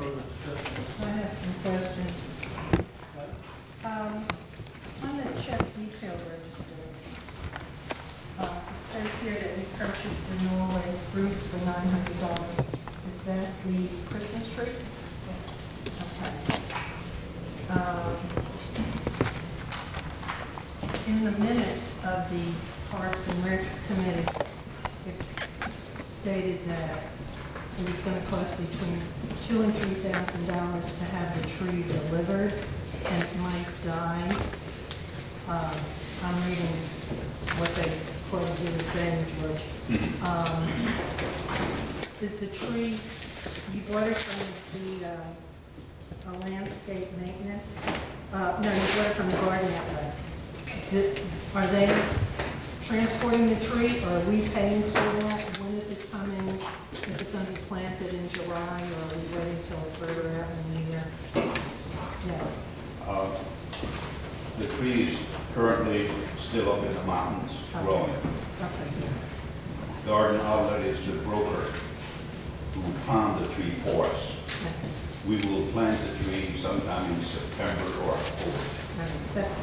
I have some questions. On the check detail register, it says here that we purchased the Norway spruce for $900. Is that the Christmas tree? Yes. Okay. In the minutes of the Parks and Rec Committee, it's stated that it was going to cost between $2,000 and $3,000 to have the tree delivered, and it might die. I'm reading what they quoted you as saying, George. Is the tree, you bought it from the landscape maintenance? No, you bought it from the garden outlet. Are they transporting the tree, or are we paying for that? When is it coming? Is it going to be planted in July, or are we waiting until further out in the year? Yes. The tree is currently still up in the mountains, growing. Garden Outlet is the broker who found the tree for us. We will plant the tree sometime in September or October.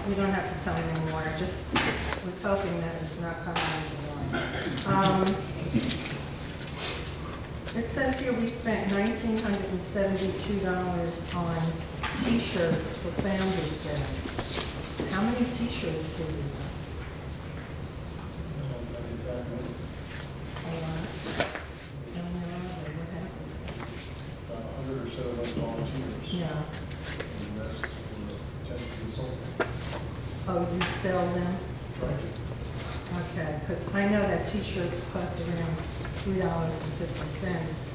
We don't have to tell me anymore. I just was hoping that it's not coming in July. It says here we spent $1,972 on T-shirts for Founders Day. How many T-shirts did we buy? What happened? 100 or so of us volunteers. Yeah. And the rest were technically sold. Oh, you sell them? Right. Okay, because I know that T-shirts cost around $3.50.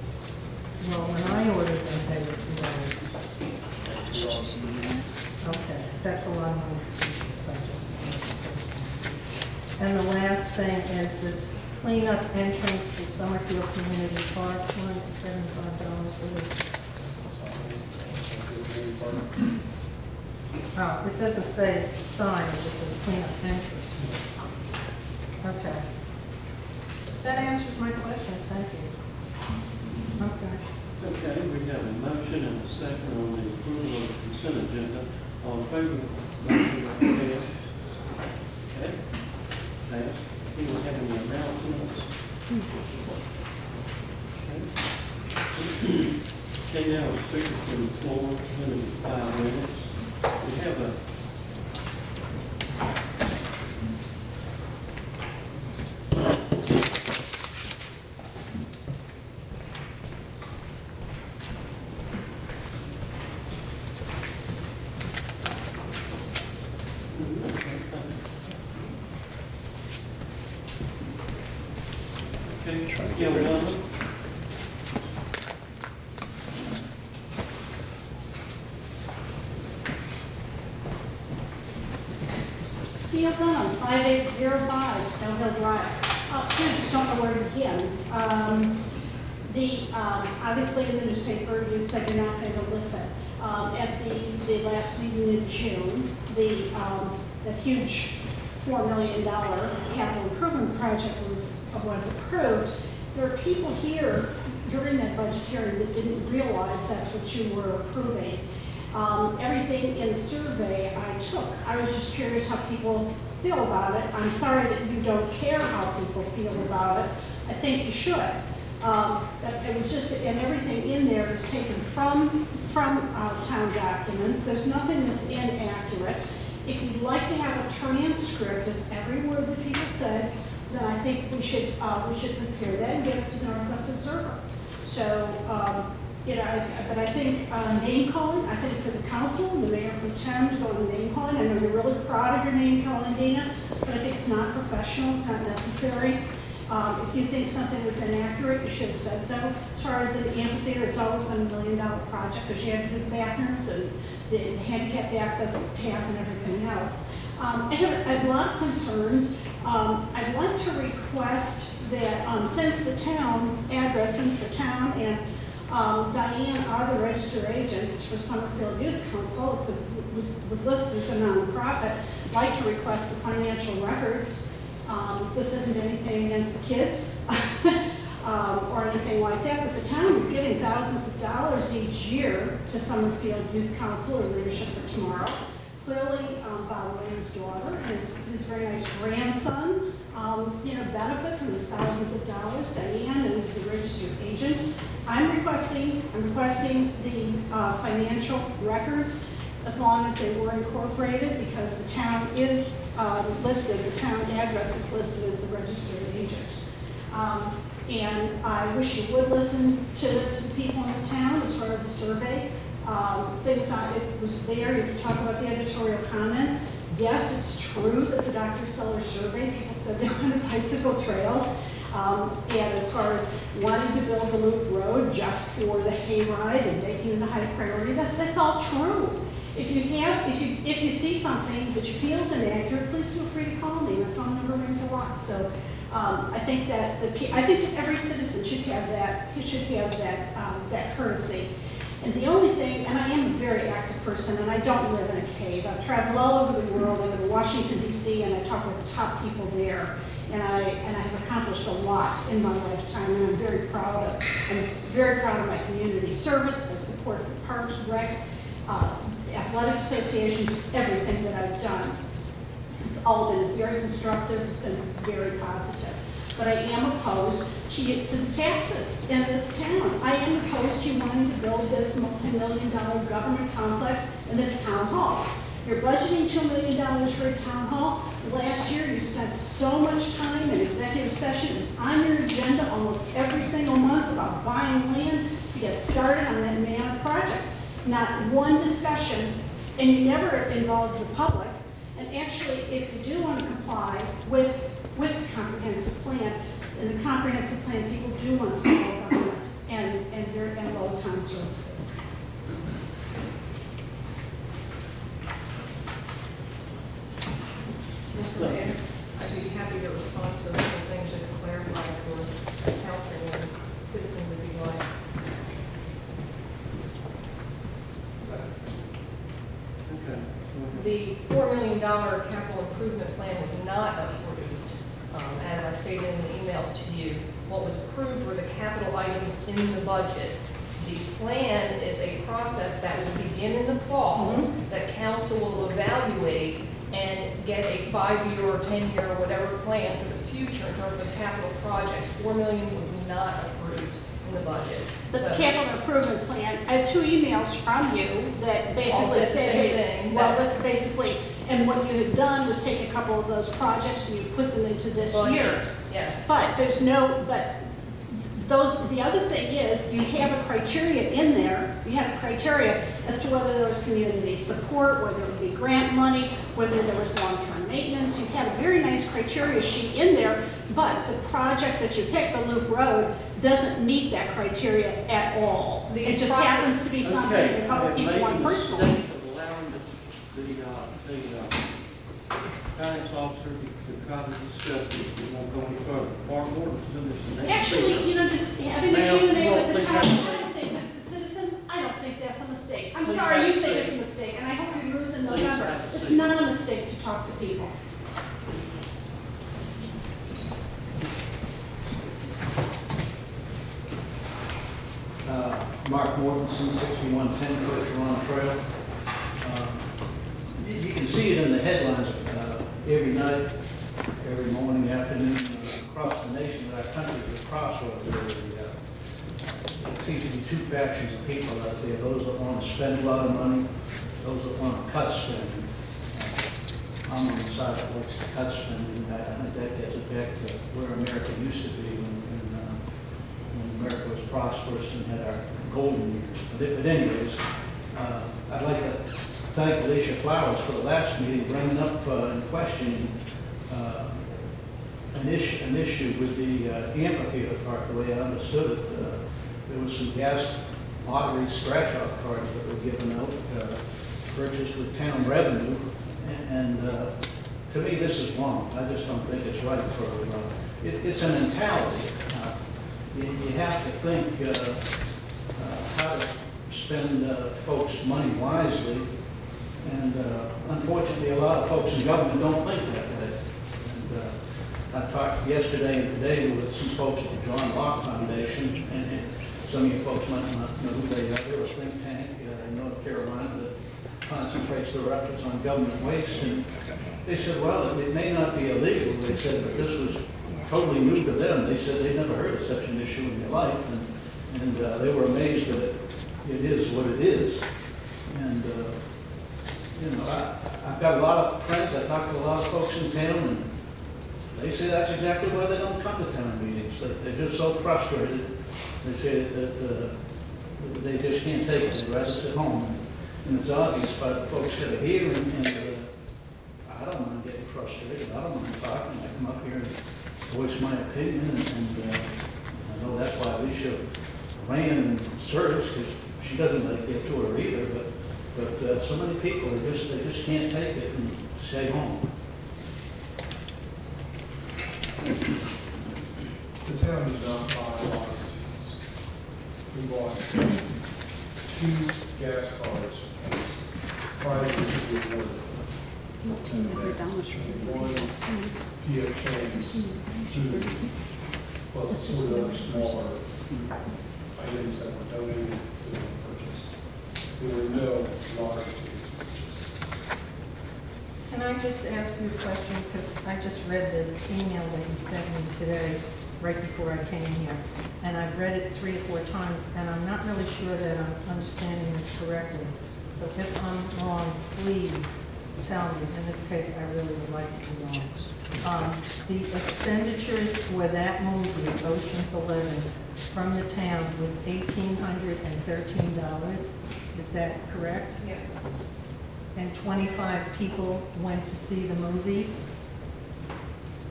Well, when I ordered them, they were $3.50. Okay, that's a lot of money for T-shirts. I just wanted to touch on. And the last thing is this cleanup entrance to Summerfield Community Park, $275. What is it? Oh, it doesn't say sign, it just says cleanup entrance. Okay. That answers my questions, thank you. Okay. Okay, we have a motion and a second on the approval of the consent agenda. All in favor of the motion, pass. Okay, pass. Anyone have any announcements? Okay, now speakers from the floor, limited to 5 minutes. We have a Field Dunham, 5805 Snow Hill Drive. I just don't know where to begin. Obviously in the newspaper, you said you're not going to listen. At the last meeting in June, the huge $4 million capital improvement project was approved. There are people here during that budget hearing that didn't realize that's what you were approving. Everything in the survey I took, I was just curious how people feel about it. I'm sorry that you don't care how people feel about it. I think you should. It was just, and everything in there is taken from town documents. There's nothing that's inaccurate. If you'd like to have a transcript of every word that people said, then I think we should prepare that and get it to the Northwest Observer. So, but I think name calling, I think for the council, the mayor pro tem to go to name calling. I know you're really proud of your name calling, Dina, but I think it's not professional, it's not necessary. If you think something was inaccurate, you should have said so. As far as the amphitheater, it's always been $1 million project because you have to do the bathrooms and the handicapped access path and everything else. I have a lot of concerns. I'd like to request that since the town and Diane are the registered agents for Summerfield Youth Council, it was listed as a nonprofit, I'd like to request the financial records. This isn't anything against the kids. or anything like that, but the town is giving thousands of dollars each year to Summerfield Youth Council or Leadership for Tomorrow. Clearly, Bob Williams' daughter and his very nice grandson, benefit from these thousands of dollars. Diane is the registered agent. I'm requesting the financial records as long as they were incorporated, because the town is listed, the town address is listed as the registered agent. And I wish you would listen to the people in the town as far as the survey. It was there, you could talk about the editorial comments. Yes, it's true that the Dr. Seller survey, people said they wanted bicycle trails. And as far as wanting to build a loop road just for the hayride and making it a high priority, that's all true. If you see something that you feel is inaccurate, please feel free to call me. My phone number rings a lot. So I think that every citizen should have that courtesy. And the only thing, and I am a very active person, and I don't live in a cave. I've traveled all over the world. I go to Washington, D.C., and I talk with the top people there. And I have accomplished a lot in my lifetime, and I'm very proud of my community service, the support for parks, recs, athletic associations, everything that I've done. It's all been very constructive. It's been very positive. But I am opposed to the taxes in this town. I am opposed to you wanting to build this multi-million-dollar government complex in this town hall. You're budgeting $2 million for a town hall. Last year, you spent so much time in executive session. It's on your agenda almost every single month about buying land to get started on that mammoth project. Not one discussion, and you never involved the public. And actually, if you do want to comply with the comprehensive plan, in the comprehensive plan, people do want small government and low town services. Mr. Mayor, I'd be happy to respond to a couple things just to clarify for council and citizens if you'd like. Okay. The $4 million capital improvement plan was not approved. As I stated in the emails to you, what was approved were the capital items in the budget. The plan is a process that will begin in the fall that council will evaluate and get a 5-year or 10-year or whatever plan for the future in terms of capital projects. $4 million was not approved in the budget. But the capital improvement plan, I have 2 emails from you that basically say, and what you had done was take a couple of those projects and you put them into this year. Yes. But the other thing is, you have a criteria in there, you have a criteria as to whether there was community support, whether it would be grant money, whether there was long-term maintenance. You have a very nice criteria sheet in there, but the project that you picked, the Loop Road, doesn't meet that criteria at all. It just happens to be something that a couple people want personally. Finance officer to try to discuss it. We won't go any further. Mark Morton's doing this the next Actually, just having a Q&A with the town, I Ma'am, don't think that the citizens, I don't think that's a mistake. I'm Please sorry have you a think seat. it's a mistake, and I hope you lose in Please November. have a It's seat. not a mistake to talk to people. Mark Mortensen, 6110 Bergeron Trail. You can see it in the headlines every night, every morning, afternoon, across the nation that our country is a crossroads. There seems to be 2 factions of people out there, those that want to spend a lot of money, those that want to cut spending. I'm on the side that likes to cut spending. I think that gets it back to where America used to be when America was prosperous and had our golden years. But anyways, I'd like to thank Alicia Flowers for the last meeting, bringing up and questioning an issue with the amphitheater park, the way I understood it. There was some gas lottery scratch-off cards that were given out, purchased with town revenue, and to me this is wrong. I just don't think it's right for, it's a mentality. You have to think how to spend folks' money wisely, and unfortunately, a lot of folks in government don't think that way. And I talked yesterday and today with some folks at the John Locke Foundation, and some of you folks might not know who they are. They're a think tank in North Carolina that concentrates their efforts on government waste. And they said, well, it may not be illegal, they said, but this was totally new to them. They said they'd never heard of such an issue in their life, and they were amazed that it is what it is. And, you know, I've got a lot of friends, I talk to a lot of folks in town, and they say that's exactly why they don't come to town meetings. They're just so frustrated. They say that they just can't take it, they'd rather sit home. And it's obvious by the folks that are here, and I don't mind getting frustrated. I don't mind talking. I come up here and voice my opinion, and I know that's why Alicia ran and serves, because she doesn't let it get to her either, but so many people, they just can't take it and stay home. The town did not buy water receipts. We bought 2 gas cars prior to the award. One PF Chang's 2, plus a few other smaller items that were donated to the purchase. There were no water receipts purchased. Can I just ask you a question, because I just read this email that you sent me today, right before I came here, and I've read it 3 or 4 times, and I'm not really sure that I'm understanding this correctly. So if I'm wrong, please tell me. In this case, I really would like to be wrong. The expenditures for that movie, Ocean's 11, from the town was $1,813. Is that correct? Yes. And 25 people went to see the movie?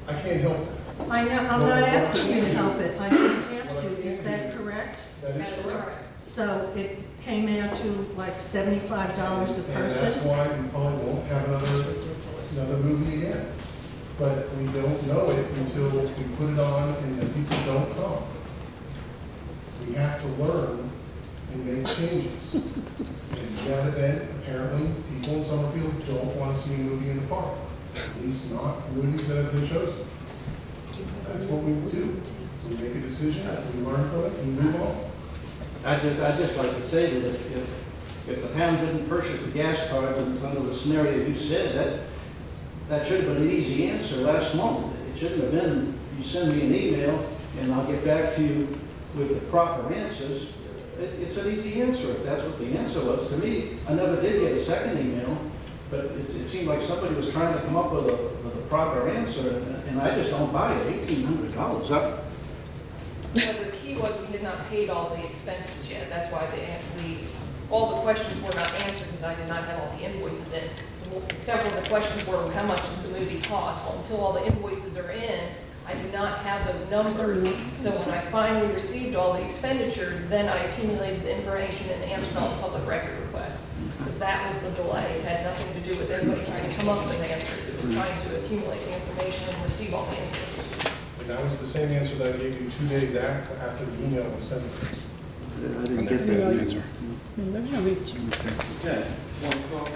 I can't help it. I know, I'm not asking you to help it. I just asked you, is that correct? That is correct. So it came out to like $75 a And that's person? why we probably won't have another movie again. But we don't know it until we put it on and the people don't come. We have to learn and make changes. And that event, apparently, people in Summerfield don't want to see a movie in the park. At least not movies that have been chosen. That's what we do. We make a decision, we learn from it, and we move on. I'd just like to say that if the town didn't purchase the gas cards under the scenario you said, that should have been an easy answer last month. It shouldn't have been, you send me an email and I'll get back to you with the proper answers. It's an easy answer if that's what the answer was. To me, I never did get a second email, but it seemed like somebody was trying to come up with a proper answer, and I just don't buy it. $1,800. Well, the key was we had not paid all the expenses yet. That's why all the questions were not answered because I did not have all the invoices in. Several of the questions were, how much did the movie cost? Well, until all the invoices are in, I do not have those numbers. So when I finally received all the expenditures, then I accumulated the information and answered all the public record requests. So that was the delay. It had nothing to do with anybody trying to come up with answers. It was trying to accumulate the information and receive all the invoices. And that was the same answer that I gave you 2 days after the email was sent. I didn't get that answer. Okay, one call.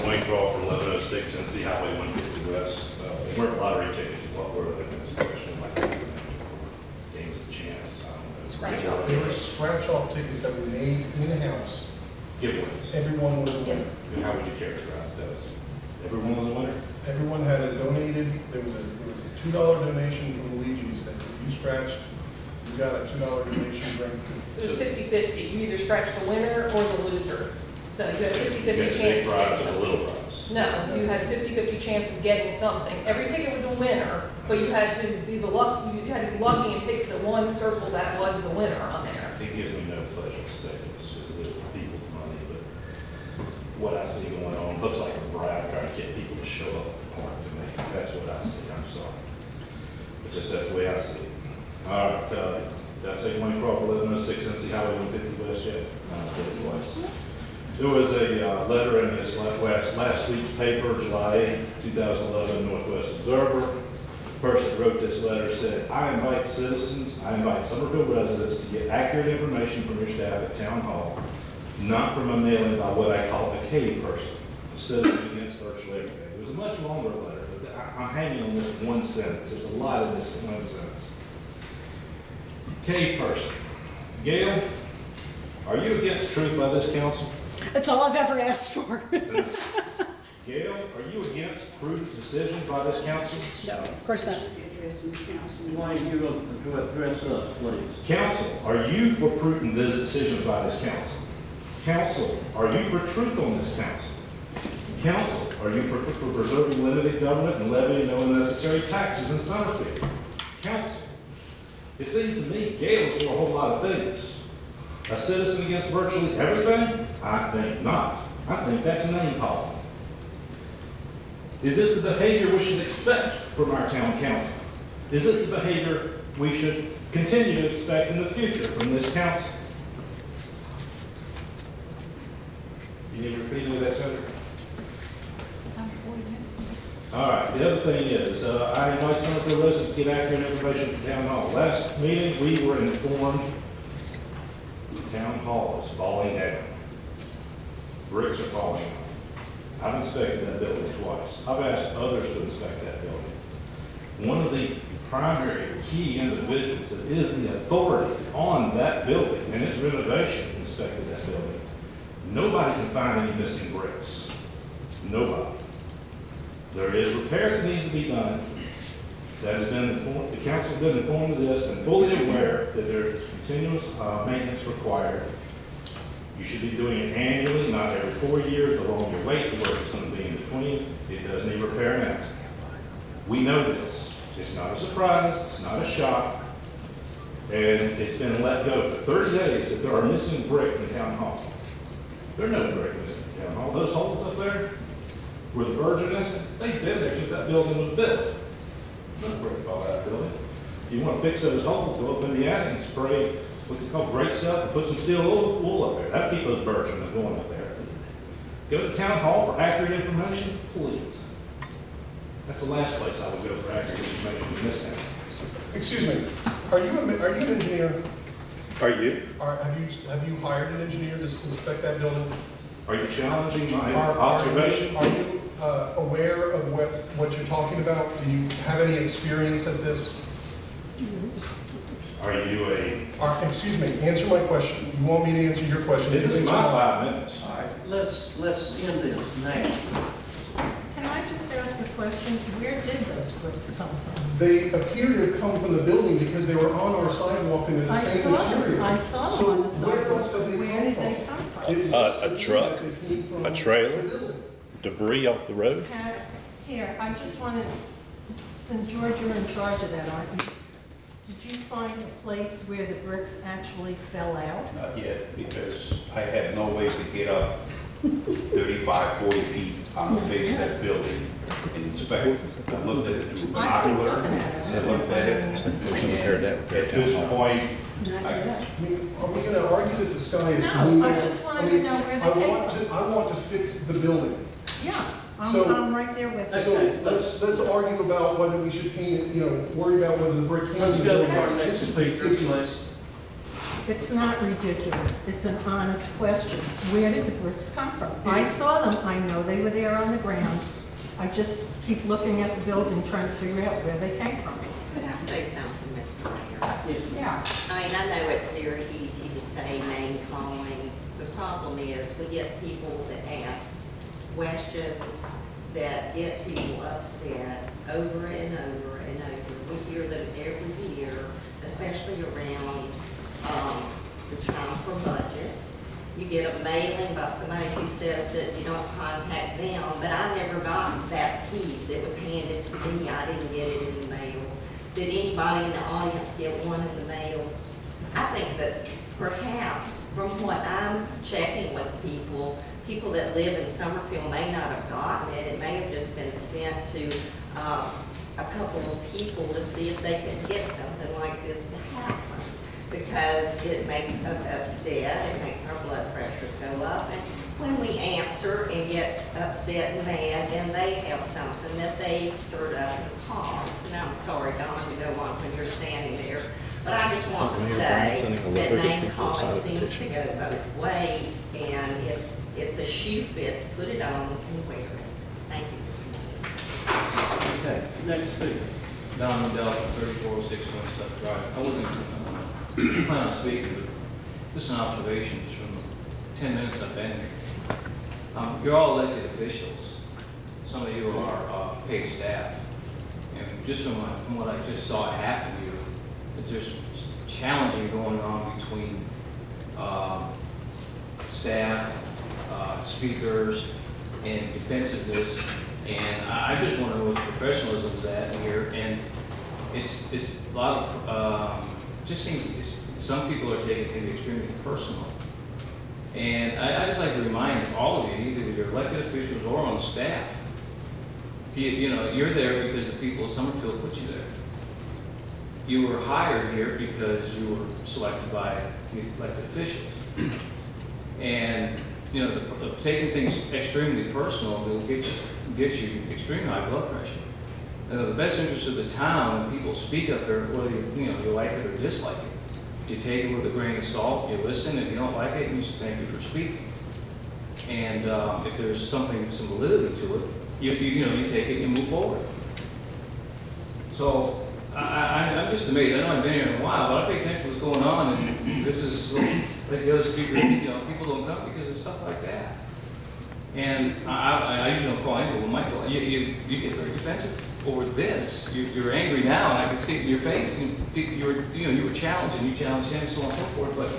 Wayne Crawford, 1106 Tennessee Highway 150 West. They weren't lottery tickets. What were they? That's a question. Like games of chance. I don't know. Scratch-off. There were scratch-off tickets that were made in the house. Giveaways. Everyone was a winner. And how would you characterize those? Everyone was a winner? Everyone had a donated, there was a $2 donation from Luigi's that if you scratched, you got a $2 donation grant. It was 50-50. You either scratch the winner or the loser. So you had a 50-50 You got chance. the big of prize getting or the little prize? No, you had a 50-50 chance of getting something. Every ticket was a winner, but you had to be you had to be lucky and pick the one circle that was the winner on there. It gives me no pleasure to say this, because it is the people's money, but what I see going on looks like a bribe trying to get people to show up to me. That's what I see, I'm sorry. But just that's the way I see it. All right, did I say Wayne Crawford, 1106 Tennessee Highway 150 West yet? Twice. There was a letter in this last week's paper, July 8, 2011, Northwest Observer. The person that wrote this letter said, I invite citizens, I invite Summerfield residents to get accurate information from your staff at Town Hall not from a mailing by what I call a cave person, a citizen against virtually everything. It was a much longer letter, but I'm hanging on this one sentence. There's a lot in this one sentence. Cave person. Gail, are you against truth by this council? That's all I've ever asked for. Gail, are you against prudent decisions by this council? No, of course not. Why don't you go to address us, please? Council, are you for prudent decisions by this council? Council, are you for truth on this council? Council, are you for preserving limited government and levying no unnecessary taxes in Summerfield? Council, it seems to me Gail is for a whole lot of things. A citizen against virtually everything? I think not. I think that's name calling. Is this the behavior we should expect from our town council? Is this the behavior we should continue to expect in the future from this council? You need to repeat me that, Senator? All right, the other thing is, I invite some of the residents to get accurate information from town hall. Last meeting, we were informed the town hall is falling down. Bricks are falling down. I've inspected that building twice. I've asked others to inspect that building. One of the primary key individuals that is the authority on that building and its renovation inspected that building. Nobody can find any missing bricks. Nobody. There is repair that needs to be done. That has been informed, the council's been informed of this and fully aware that there is continuous maintenance required. You should be doing it annually, not every 4 years. The longer you wait, the worse it's going to be in between. It does need repair now. We know this. It's not a surprise. It's not a shock. And it's been let go for 30 days that there are missing brick in town hall. There are no brick missing in town hall. Those holes up there where the birds are nesting, they've been there since that building was built. No brick fall out of that building. If you want to fix those holes, go up in the attic and spray what's it called, great stuff, and put some steel wool up there. That'll keep those birds from going up there. Go to town hall for accurate information, please. That's the last place I would go for accurate information in this town. Excuse me, are you an engineer? Are you? Have you hired an engineer to inspect that building? Are you challenging my Are observation? you aware of what you're talking about? Do you have any experience at this? Are you a... Excuse me, answer my question. You want me to answer your question? This is my 5 minutes. All right, let's end this now. Can I just ask a question? Where did those bricks come from? They appear to have come from the building because they were on our sidewalk and they're the I same saw them. material. I saw them So on the where else sidewalk. did they Where did come they from? come from? It looks to A me truck? like they came from A trailer? the building. Debris off the road? Here, I just wanted, since George, you're in charge of that, aren't you? Did you find a place where the bricks actually fell out? Not yet, because I had no way to get up 35, 40 feet on the face of that building and inspect it. I looked at it through binocular, I looked at it. At this point, Not yet. I mean, are we gonna argue that the sky is No, blue? I just wanted to know where they came I want to fix the building. Yeah, So- I'm right there with you. So let's argue about whether we should paint it, worry about whether the brick came Let's from the go building. to our next This is speaker, ridiculous. It's not ridiculous, it's an honest question. Where did the bricks come from? I saw them, I know they were there on the ground. I just keep looking at the building, trying to figure out where they came from. Could I say something, Mr. Mayor? Yes, ma'am. Yeah, I mean, I know it's very easy to say name calling. The problem is we get people that ask questions that get people upset over and over and over. We hear them every year, especially around the time for budget. You get a mailing by somebody who says that you don't contact them, but I never got that piece. It was handed to me. I didn't get it in the mail. Did anybody in the audience get one in the mail? I think that perhaps from what I'm checking with people that live in Summerfield may not have gotten it. It may have just been sent to a couple of people to see if they could get something like this to happen. Because it makes us upset, it makes our blood pressure go up. And when we answer and get upset and mad, then they have something that they stirred up and caused. And I'm sorry, Don, to go on when you're standing there. But I just want to say say sending a that letter to name people to calling sign a seems to petition. go both ways, and if the shoe fits, put it on and wear it. Thank you, Mr. Mayor. Okay, next speaker. Don Mandel, 3406 West Stuff Drive. I wasn't planning on speaking, but just an observation just from the 10 minutes I've been here. You're all elected officials. Some of you are paid staff. And just from what I just saw happen here, that there's challenging going on between staff, speakers, and defensiveness. And I just want to know what professionalism is at here. And it's a lot of, just seems, some people are taking it extremely personal. And I just like to remind all of you, either you're elected officials or on staff, you know, you're there because the people of Summerfield put you there. You were hired here because you were selected by the elected officials. And, you know, taking things extremely personal will get you extremely high blood pressure. The best interest of the town, when people speak up there, whether you like it or dislike it, you take it with a grain of salt, you listen, if you don't like it, you just thank you for speaking. And if there's some validity to it, you take it and move forward. So I'm just amazed. I know I've been here in a while, but I pay attention to what's going on, and this is like the other speaker, people don't come because of stuff like that. And I usually don't call anybody, Michael, you get very defensive over this. You're angry now, and I can see it in your face. And you were challenged, and you challenged him, so on and so forth. But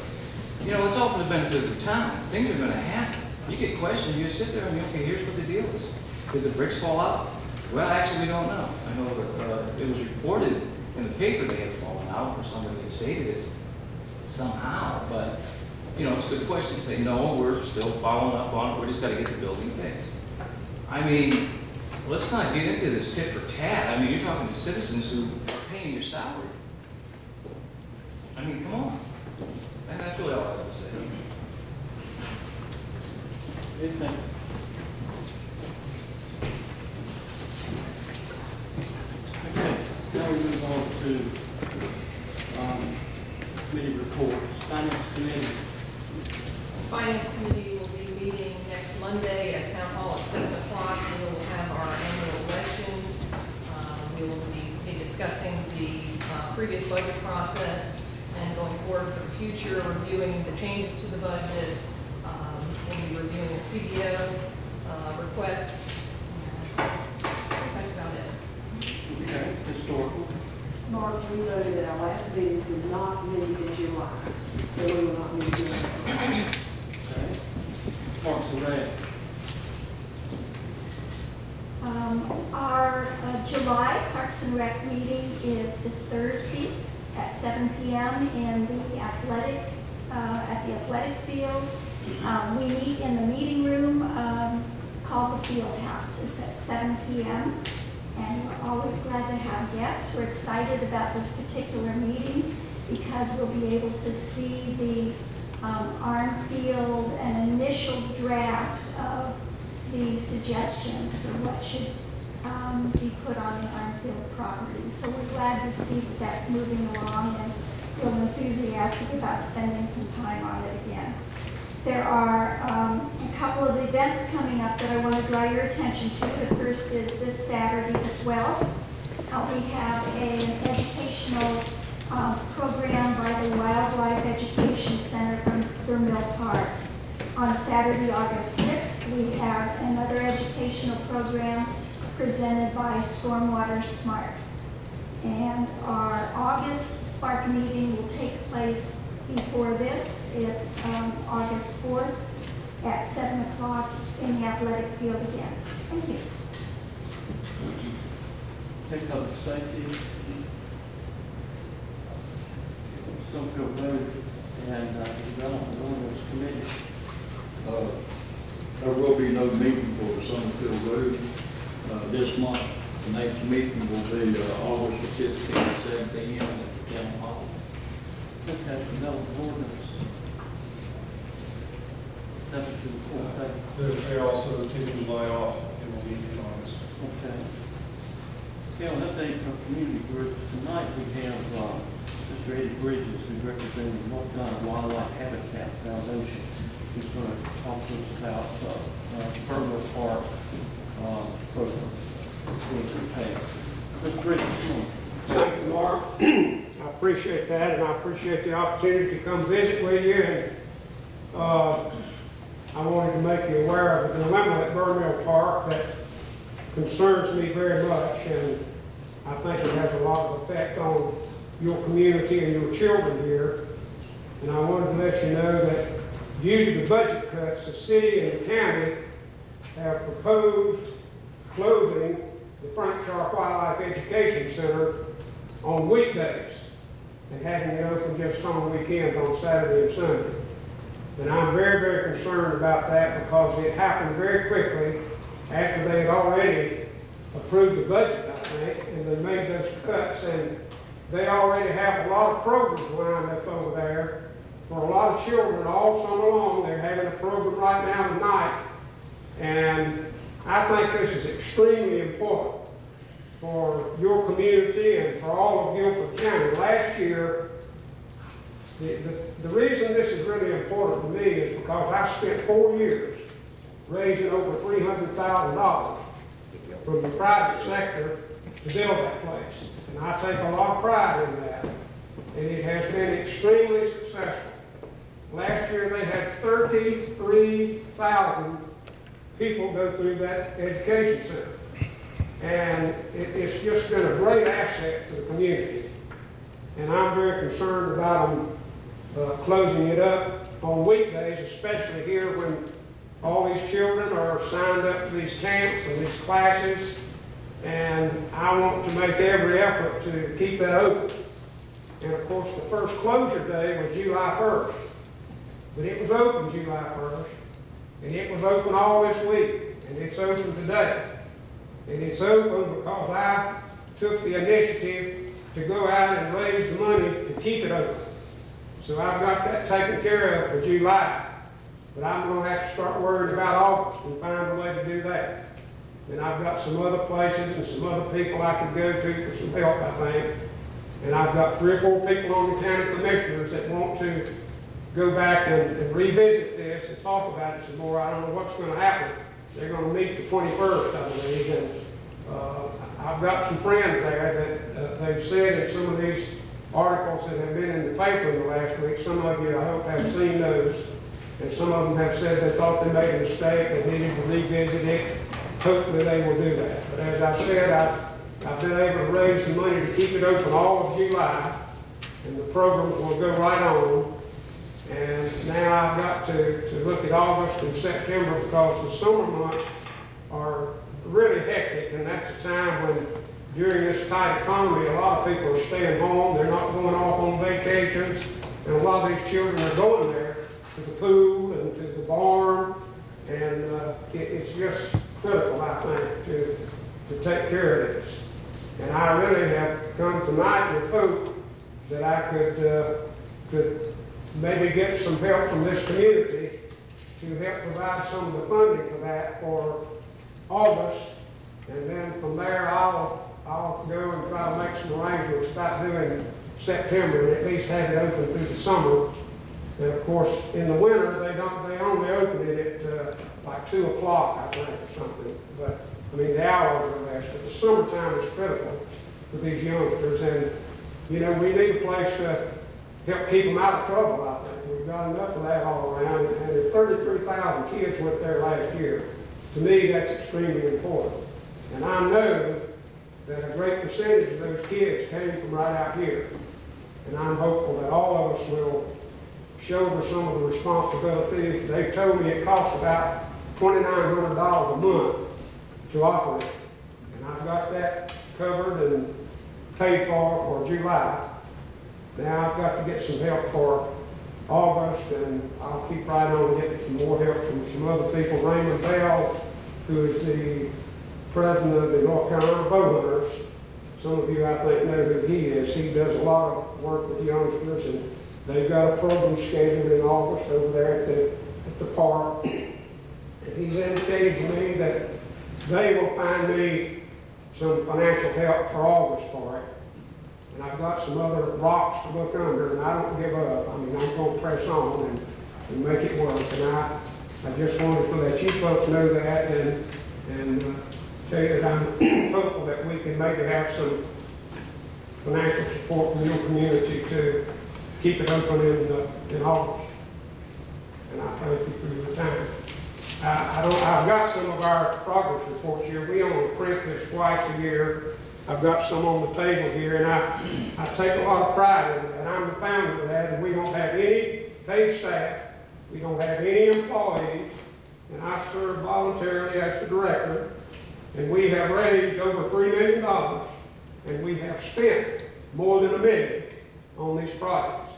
it's all for the benefit of the town. Things are going to happen. You get questioned, you sit there and okay, here's what the deal is. Did the bricks fall out? Well, actually, we don't know. I know that it was reported in the paper they had fallen out, or somebody had stated it somehow. But it's a good question to say, no, we're still following up on it. We just got to get the building fixed. I mean, let's not get into this tit for tat. I mean, you're talking to citizens who are paying your salary. I mean, come on. And that's really all I have to say. Anything? Okay, now we move on to committee reports. Finance Committee. Finance Committee will be meeting next Monday at Town Hall at 7 o'clock. We will have our annual elections. We will be discussing the previous budget process and going forward for the future, reviewing the changes to the budget. We'll be reviewing the CBO request. That's about it. Okay, historical. Mark, we noted at our last meeting did not meet in July, so we will not meet in July. Okay. Parks and Rec. Our July Parks and Rec meeting is this Thursday at 7 p.m. in the athletic field. We meet in the meeting room called the Field House. It's at 7 p.m. and we're always glad to have guests. We're excited about this particular meeting because we'll be able to see the Arm Field, an initial draft of the suggestions for what should be put on the Arm Field property. So we're glad to see that that's moving along and feel enthusiastic about spending some time on it again. There are a couple of events coming up that I want to draw your attention to. The first is this Saturday, the 12th. We have an educational program by the Wildlife Education Center from Vermill Park. On Saturday, August 6th, we have another educational program presented by Stormwater Smart. And our August Spark meeting will take place before this. It's August 4th at 7 o'clock in the athletic field again. Thank you. Take public safety. Summerfield Road and Development Ordinance Committee. There will be no meeting for the Summerfield Road this month. The next meeting will be August the 15th, 7 p.m. at the Town Hall. Okay, Development Ordinance. Nothing to report. They also take July off and will meet in August. Okay. Okay, an update from community groups. Tonight we have Mr. Eddie Bridges, who's representing the North Carolina Wildlife Habitat Foundation. He's going to talk to us about the Burwell Park program. Mr. Bridges, come on. Thank you, Mark. I appreciate that, and I appreciate the opportunity to come visit with you. And I wanted to make you aware of a dilemma at Burwell Park that concerns me very much, and I think it has a lot of effect on your community and your children here. And I wanted to let you know that due to the budget cuts, the city and the county have proposed closing the Frank Sharp Wildlife Education Center on weekdays and having it open just on weekends on Saturday and Sunday. And I'm very, very concerned about that because it happened very quickly after they had already approved the budget, I think, and they made those cuts. And they already have a lot of programs lined up over there for a lot of children all summer long. They're having a program right now tonight. And I think this is extremely important for your community and for all of Guilford County. Last year, the reason this is really important to me is because I spent 4 years raising over $300,000 from the private sector to build that place. And I take a lot of pride in that. And it has been extremely successful. Last year they had 33,000 people go through that education center. And it's just been a great asset to the community. And I'm very concerned about them closing it up on weekdays, especially here when all these children are signed up for these camps and these classes. And I want to make every effort to keep that open. And of course, the first closure day was July 1st. But it was open July 1st. And it was open all this week. And it's open today. And it's open because I took the initiative to go out and raise the money to keep it open. So I've got that taken care of for July. But I'm going to have to start worrying about August and find a way to do that. And I've got some other places and some other people I could go to for some help, I think. And I've got 3 or 4 people on the county commissioners that want to go back and revisit this and talk about it some more. I don't know what's going to happen. They're going to meet the 21st, I believe. And I've got some friends there that they've said in some of these articles that have been in the paper in the last week. Some of you, I hope, have seen those. And some of them have said they thought they made a mistake, they needed to revisit it. Hopefully they will do that. But as I said, I've been able to raise some money to keep it open all of July. And the programs will go right on. And now I've got to look at August and September because the summer months are really hectic, and that's a time when, during this tight economy, a lot of people are staying home. They're not going off on vacations, and a lot of these children are going there to the pool and to the barn, and it's just critical, I think, to take care of this. And I really have come tonight with hope that I could maybe get some help from this community to help provide some of the funding for that for August, and then from there I'll go and try to make some arrangements about doing September and at least have it open through the summer. And of course, in the winter they only open it at like 2 o'clock, I think, or something. But I mean the hours are less. But the summertime is critical for these youngsters, and you know we need a place to help keep them out of trouble. I think we've got enough of that all around. And if 33,000 kids went there last year, to me, that's extremely important. And I know that a great percentage of those kids came from right out here. And I'm hopeful that all of us will shoulder some of the responsibility. They've told me it costs about $2,900 a month to operate. And I've got that covered and paid for July. Now I've got to get some help for August, and I'll keep right on getting some more help from some other people. Raymond Bell, who is the president of the North Carolina Bow Hunters. Some of you, I think, know who he is. He does a lot of work with youngsters, and they've got a program scheduled in August over there at the park. And he's indicated to me that they will find me some financial help for August for it. and I've got some other rocks to look under, and I don't give up. I mean, I'm gonna press on and make it work, and I just wanted to let you folks know that, and tell you that I'm hopeful that we can maybe have some financial support from your community to keep it open in August. And I thank you for your time. I've got some of our progress reports here. We only print this twice a year. I've got some on the table here, and I take a lot of pride in it, and I'm the founder of that, and we don't have any paid staff. We don't have any employees, and I serve voluntarily as the director, and we have raised over $3 million, and we have spent more than $1 million on these projects.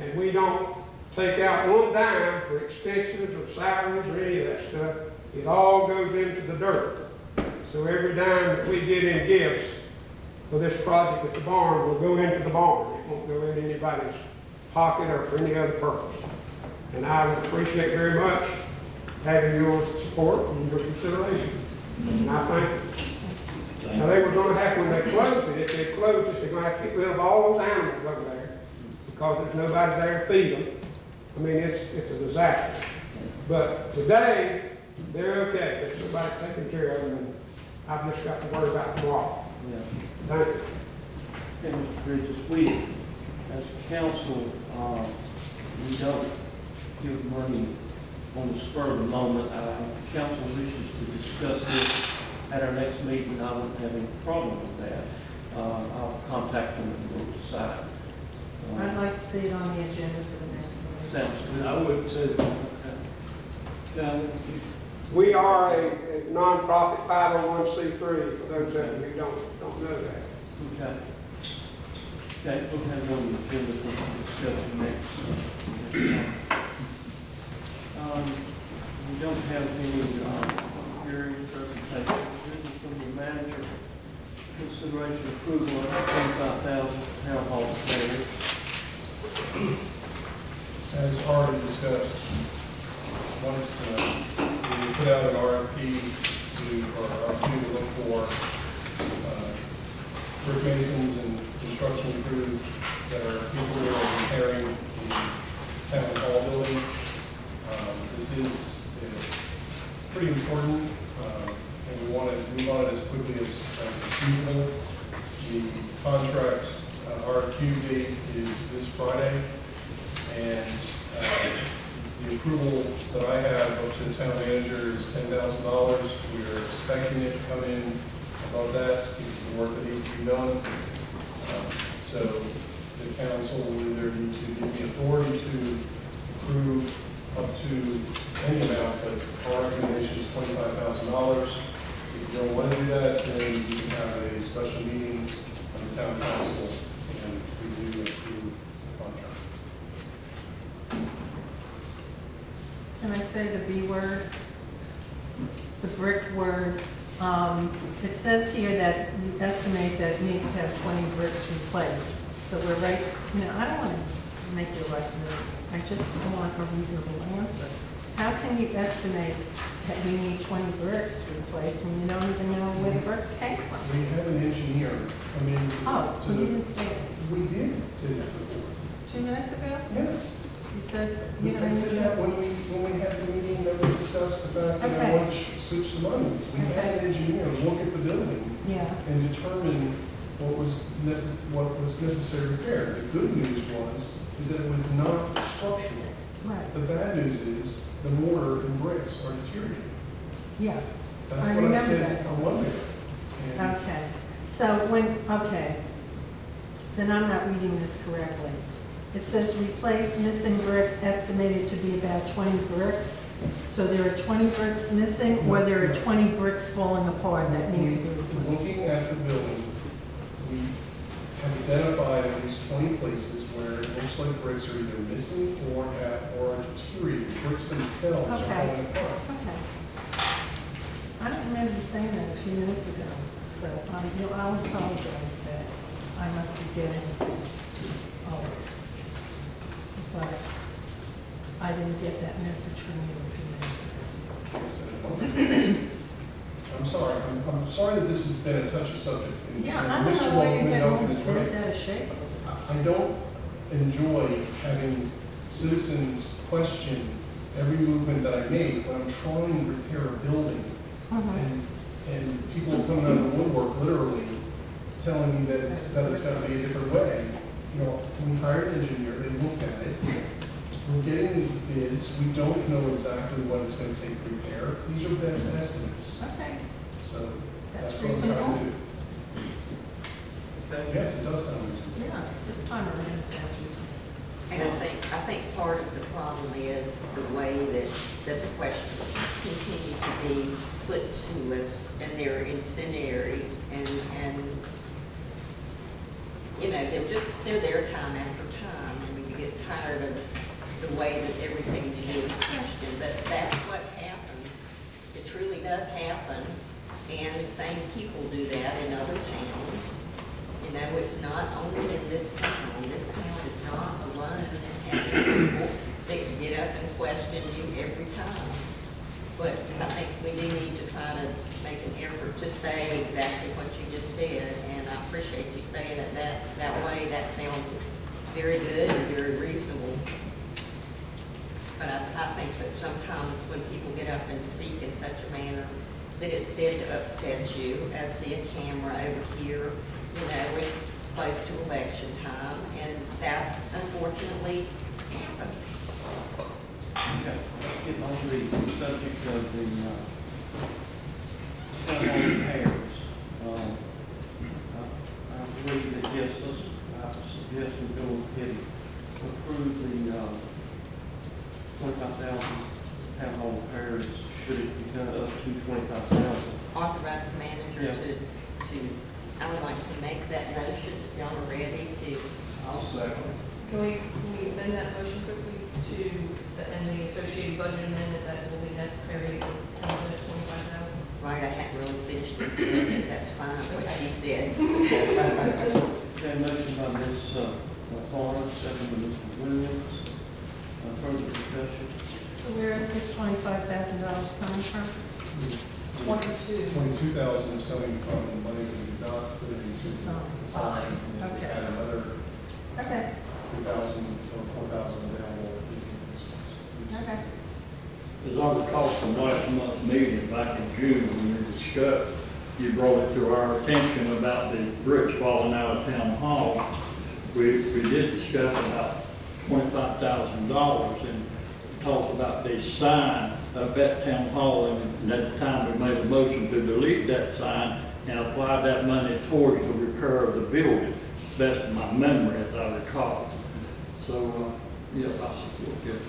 And we don't take out one dime for expenses or salaries or any of that stuff. It all goes into the dirt. So every dime that we get in gifts for this project at the barn will go into the barn. It won't go in anybody's pocket or for any other purpose. And I would appreciate very much having your support and your consideration. And I thank you. Now, they were going to have, when they closed it, if they closed it, they're going to have to get rid of all those animals over there because there's nobody there to feed them. I mean, it's a disaster. But today, they're okay. There's somebody taking care of them, and I've just got to worry about tomorrow. Yeah. Thank you. Okay, Mr. Bridges, we, as a council, we don't give money on the spur of the moment. If the council wishes to discuss this at our next meeting, I wouldn't have any problem with that. I'll contact them and we'll decide. I'd like to see it on the agenda for the next one. Sounds good. I would too. John, We are a nonprofit 501c3, for those of you who don't know that. okay. Okay, we'll have it on the agenda for discussion next. We don't have any hearings, presentations, from the manager. Consideration approval of 25,000 town hall repairs. As already discussed, once we put out an RFP to look for brick masons and construction crew that are capable of repairing the town hall building. This is pretty important, and we want to move on it as quickly as feasible. The contract RFQ date is this Friday, and the approval that I have up to the town manager is $10,000. We're expecting it to come in above that because of the work that needs to be done. So the council will either need to give me authority to approve up to any amount, but our recommendation is $25,000. If you don't want to do that, then you can have a special meeting of the town council and review and approve the contract. Can I say the B word? The brick word. It says here that you estimate that it needs to have 20 bricks replaced. So we're right, I don't want to make your life miserable. I just want a reasonable answer. How can you estimate that we need 20 bricks replaced when you don't even know where the bricks came from? We have an engineer come in. Oh, you didn't say it. We did say that before. 2 minutes ago? Yes. You said, I said that when we had the meeting that we discussed the fact that I Okay. want to switch the money. We had an engineer look at the building Yeah. and determine what was necessary repair. The good news is that it was not structural. Right. The bad news is the mortar and bricks are deteriorating. Yeah. That's I what I remember said that. on Monday. And Okay. So then I'm not reading this correctly. It says replace missing brick estimated to be about 20 bricks. So there are 20 bricks missing, or there are 20 bricks falling apart that need to be replaced? Looking at the building, we have identified at least 20 places where it looks like bricks are either missing or are deteriorating. Bricks themselves are Okay. falling apart. Okay. I don't remember you saying that a few minutes ago, so I'll apologize that I must be getting old. But I didn't get that message from you a few minutes ago. I'm sorry, I'm sorry that this has been a touchy subject. And- Yeah, and I don't Mr. know why you're Minogue getting is right. bent out of shape. I don't enjoy having citizens question every movement that I make when I'm trying to repair a building. And people are coming out of the woodwork, literally, telling me that it's got to be a different way. You know, we hired an engineer, they looked at it, we're getting bids, we don't know exactly what it's going to take to repair. These are best estimates, Okay, so that's that's what I'm trying reasonable. to do. Yes, it does sound reasonable. Yeah, this time around it sounds reasonable. And I think part of the problem is the way that the questions continue to be put to us, and they're incendiary, and you know, they're there time after time, and you get tired of the way that everything you do is questioned, but that's what happens. It truly does happen, and the same people do that in other towns. You know, it's not only in this town. This town is not alone in having people that get up and question you every time. But I think we do need to try to make an effort to say exactly what you just said, and I appreciate you saying it that way. That sounds very good and very reasonable. But I think that sometimes when people get up and speak in such a manner that it's said to upset you, I see a camera over here, you know, it's close to election time, and that unfortunately happens. Okay, let's get on to the subject of the town hall repairs. I believe that, yes, I suggest we go ahead and approve the 25,000 town hall repairs, should it become up to 25,000. Authorize the manager to, I would like to make that motion, if y'all are ready to. I'll second. Can we amend that motion quickly to, and the associated budget amendment that will be necessary to come in at 25,000? Right, I hadn't really finished it yet, but that's fine, what you said. Okay, motion by Ms. Farmer, second by Mr. Williams. Further discussion? So where is this $25,000 coming from? 22,000 is coming from the money that we did not put into the sign. And then we Okay. had another Okay, 2,000 or 4,000 available. okay. As I recall from last month's meeting back in June, when we discussed, you brought it to our attention about the bricks falling out of town hall. We did discuss about $25,000 and talked about the sign up at town hall, and at the time we made a motion to delete that sign and apply that money towards the repair of the building, best of my memory as I recall. So, yeah, I support it.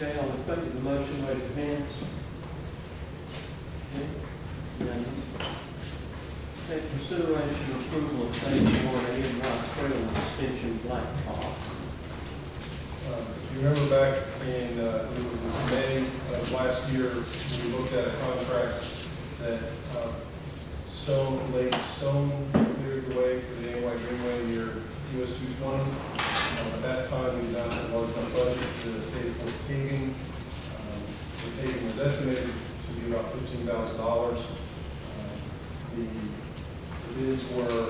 Okay, all in favor of the motion, raise your hands. Okay, unanimous. Okay, consideration of approval of phase 1A and Rock Trail extension blacktop. If you remember back in May of last year, we looked at a contract that laid stone cleared the way for the AY Greenway near US 220. At that time, we did not have a large enough budget to pay for paving. The paving was estimated to be about $15,000. The bids were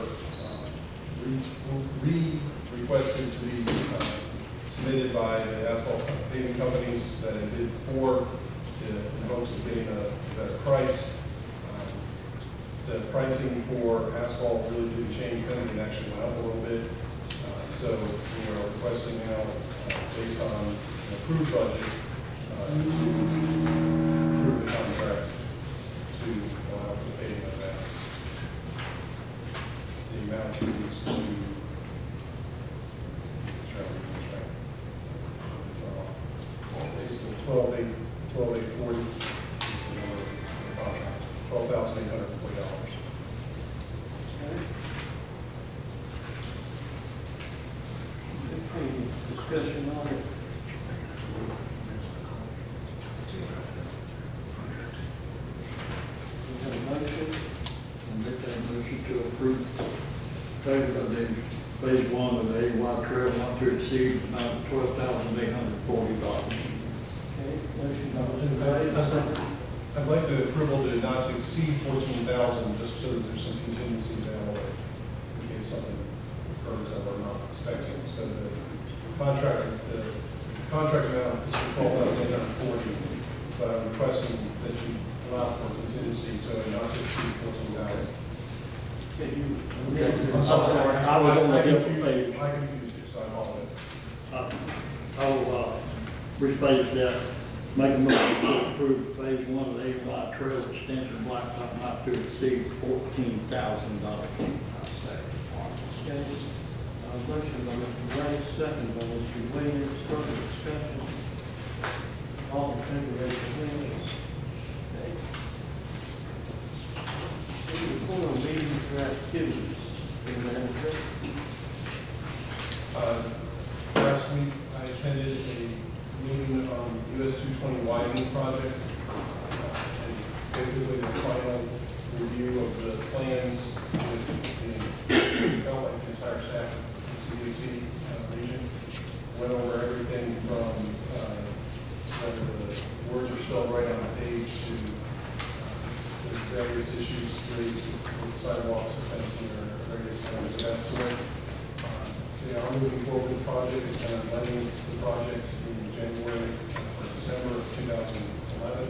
requested to be submitted by the asphalt paving companies that had bid before in hopes of getting a better price. The pricing for asphalt really didn't change, it actually went up a little bit. So we are requesting now, based on an approved budget, to approve the contract to allow for the payment of that. The amount is to, it's 12,840, $12,840. Any discussion on it? We have a motion. And make that motion to approve payment of the phase 1 of the AY Trail not to exceed the amount of $12,840. Okay, motion by Mr. Gray, second. I I'd like the approval to not to exceed 14,000, just so that there's some contingency available in case something occurs that we're not expecting. So the contract amount is for 12,840, but I'm requesting that you allow for contingency, so not to exceed 14,000. I'm sorry, I was on a different page. I confused you, so I apologize. I will restate that, make a motion to approve phase one of the A-White Trail extension blacktop not to exceed $14,000. Okay, motion by Mr. Ray, second by Mr. Williams, further discussion. All in favor, raise your hands. Okay. Report on meetings or activities. City Manager. Last week, I attended a meeting on US 220 widening project. And basically, the final review of the plans with felt like the entire staff of the CDT region. Went over everything from whether the words are spelled right on the page to the various issues raised with sidewalks or fencing or various things of that sort. They are moving forward with the project. It's kind of letting the project in January or December of 2011.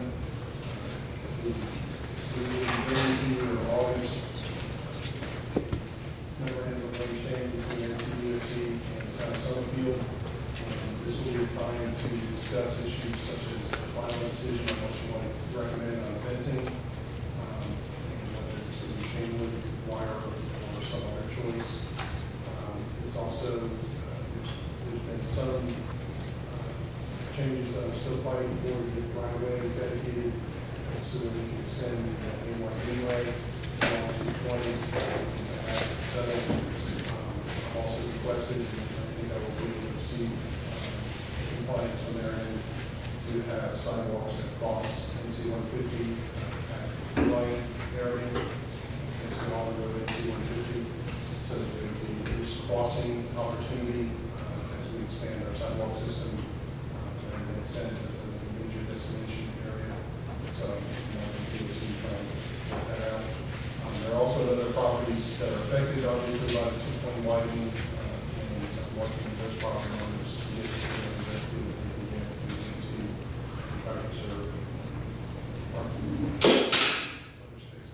We will bring to you in August memorandum of understanding between NCDOT and Summerfield. This will be a time to discuss issues such as the final decision on what you want to recommend on fencing, and whether it's going to be chain link, wire, or some other choice. It's also, there's been some changes that I'm still fighting for to get right away dedicated so that we can extend the anyway, down to 20, settle. I've also requested, and I think I will be able to receive compliance from their end to have sidewalks that cross NC 150 at the right area. It's going all the way to NC 150, so that there will be this crossing opportunity as we expand our sidewalk system. And it makes sense as a major destination area. So, we'll try and work that out. There are also other properties that are affected, obviously, by the 220 widening, and I'm working with those property owners to get to invested if we can get to try to preserve parking. Other space.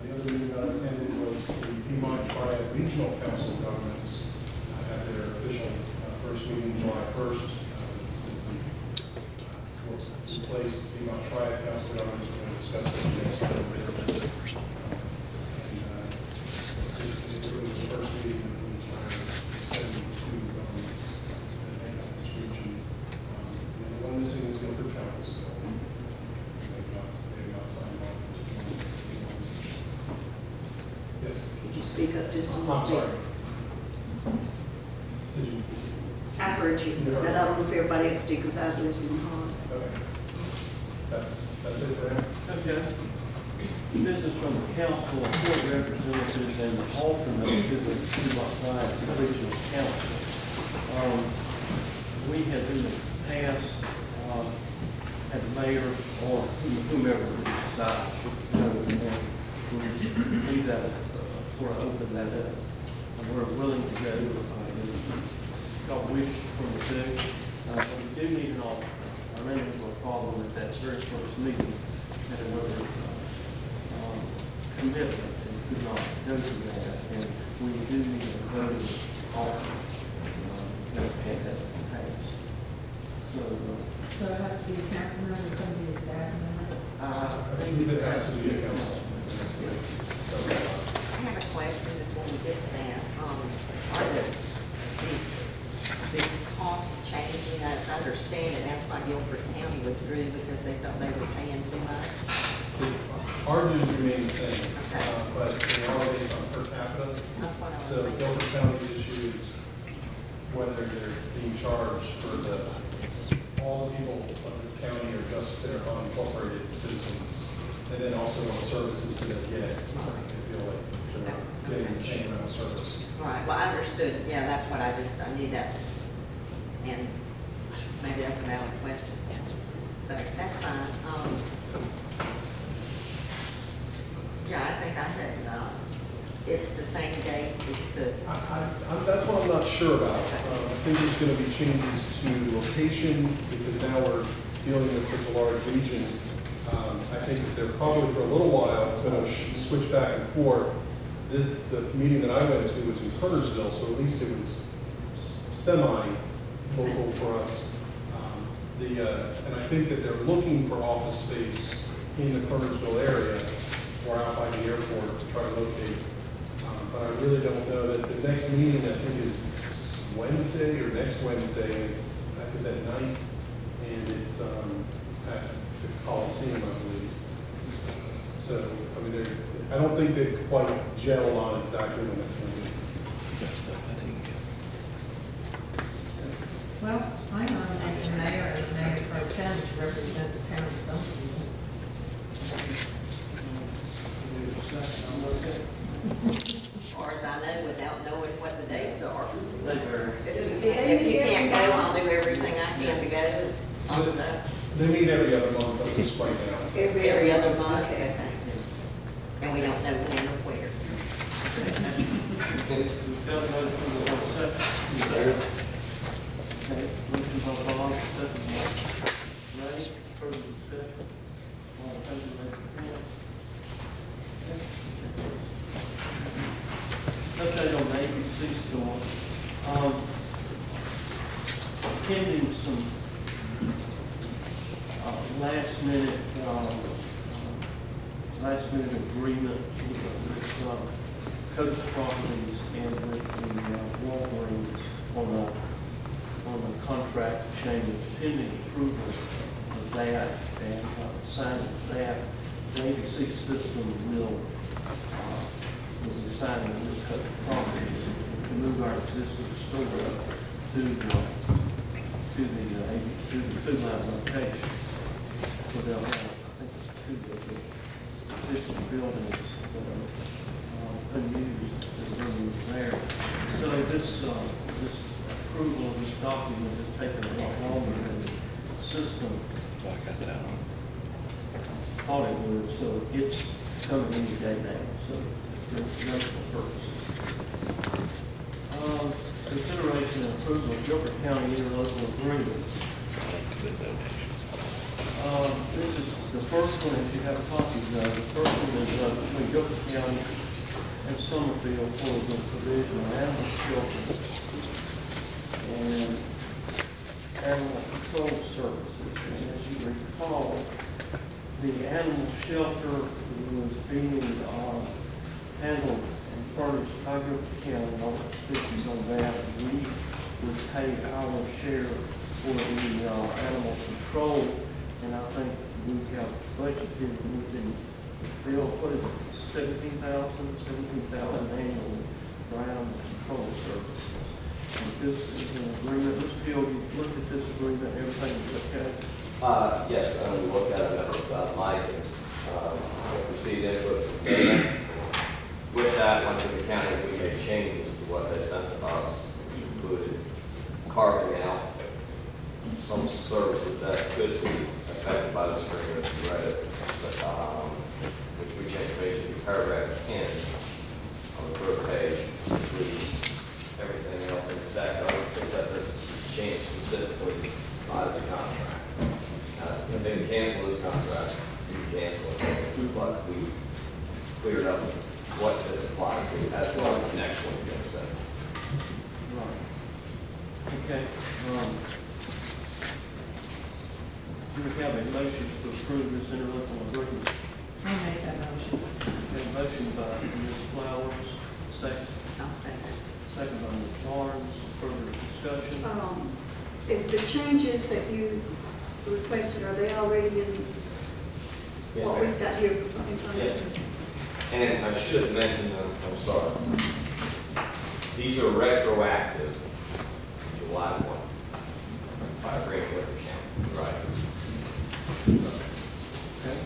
The other meeting I attended was the Piedmont Triad Regional Council of Governments at their official first meeting July 1st. This is the place Piedmont Triad Council of Governments are going to discuss the next bill of business. This was the first meeting that we tried 72 governments that make up this region. The one missing is Guilford County still. They've not signed on. Yes. Could you speak up just a little I'm bit? sorry. Did you? I heard you, but I don't know if everybody else did because I was listening hard. Okay. That's it for him. Okay. Business from the council, court representatives, and alternate to the Piedmont Regional Council. We have in the past had the mayor or whomever decides to leave that or open that up. And we're willing to go. Y'all wish from the two. But we do need an alternate. I remember a problem at that very first meeting, had another commitment and could not go to that. And we do need a vote alternate. Never had that in the past. So it has to be a council member, it can be a staff member? I think it has to be a council. I have a question before we get to that. Are the costs changing? I understand it, that's why Guilford County withdrew because they felt they were paying too much. Our dues remain the same, Okay. but they are based on per capita. That's what I was So thinking. Guilford County's issue is whether they're being charged for all the people of the county or just their unincorporated citizens. And then also what services do they get? They feel like they're not getting the same amount of service. Right, well, I understood, yeah, that's what I need that. And maybe that's a valid question. So that's fine. Yeah, I think I had, it's the same date, it's the, That's what I'm not sure about. I think there's going to be changes to location, because now we're dealing with such a large region. I think that they're probably for a little while going to switch back and forth. The meeting that I went to was in Kernersville, so at least it was semi-local for us. And I think that they're looking for office space in the Kernersville area or out by the airport to try to locate. But I really don't know that the next meeting, I think, is Wednesday or next Wednesday. It's, I think, at night, and it's at the Coliseum, I believe. So, I mean, I don't think they quite gel on exactly when it's going to be. Well, I nominate the mayor and mayor pro tem to represent the town of Summerfield. as far as I know, without knowing what the dates are. They vary. If you can't go, I'll do everything I can to go. On the, They meet every other month, up this right now. every other month, and we don't know when or where. We've got a motion for the whole second. Okay, motion by Bob, second by Ray, further discussion. All in favor, raise your hand. Update on the ABC store. Pending some last minute agreement with Coast Properties and with the Walgreens on the contract change, pending approval of that and signing of that. The ABC system will be signing with Coast Properties to move our existing store to the two-line location. So they'll have, I think it's two existing buildings unused there. So this approval of this document has taken a lot longer than the system thought it would, so it's coming any day now, so for informational purposes. Consideration and approval of Gilbert County interlocal agreement. This is the first one, if you have copies of it. The first one is between Gilbert County and Summerfield for the provision of animal shelter and animal control services. And as you recall, the animal shelter was being handled and furnished by Gilbert County, all the restrictions on that. We would pay our share for the animal control, and I think we have budgeted within Bill, what is it, $17,000 annually for animal control services. And this is an agreement. Mr. Hill, you looked at this agreement, everything is okay? Yes, we looked at it, Mike, received input from them. With that, went to the county, we made changes to what they sent to us, which included carving out some services that could be affected by this agreement, if you read it, which we changed basically paragraph 10 on the third page, which leaves everything else in that, except it's changed specifically by this contract. If they cancel this contract, we cancel it, but we cleared up what this applies to as well as the next one we're going to say. Right. Okay. Do we have a motion to approve this interlocal agreement? I'll make that motion. Okay, motion by Ms. Flowers, second. I'll second. Second by Ms. Barnes. Further discussion? Is the changes that you requested, are they already in Yes, what ma'am. we've got here in front of us? Yes. And I should have mentioned, I'm sorry, these are retroactive July 1 by agreement with the county, right? Okay.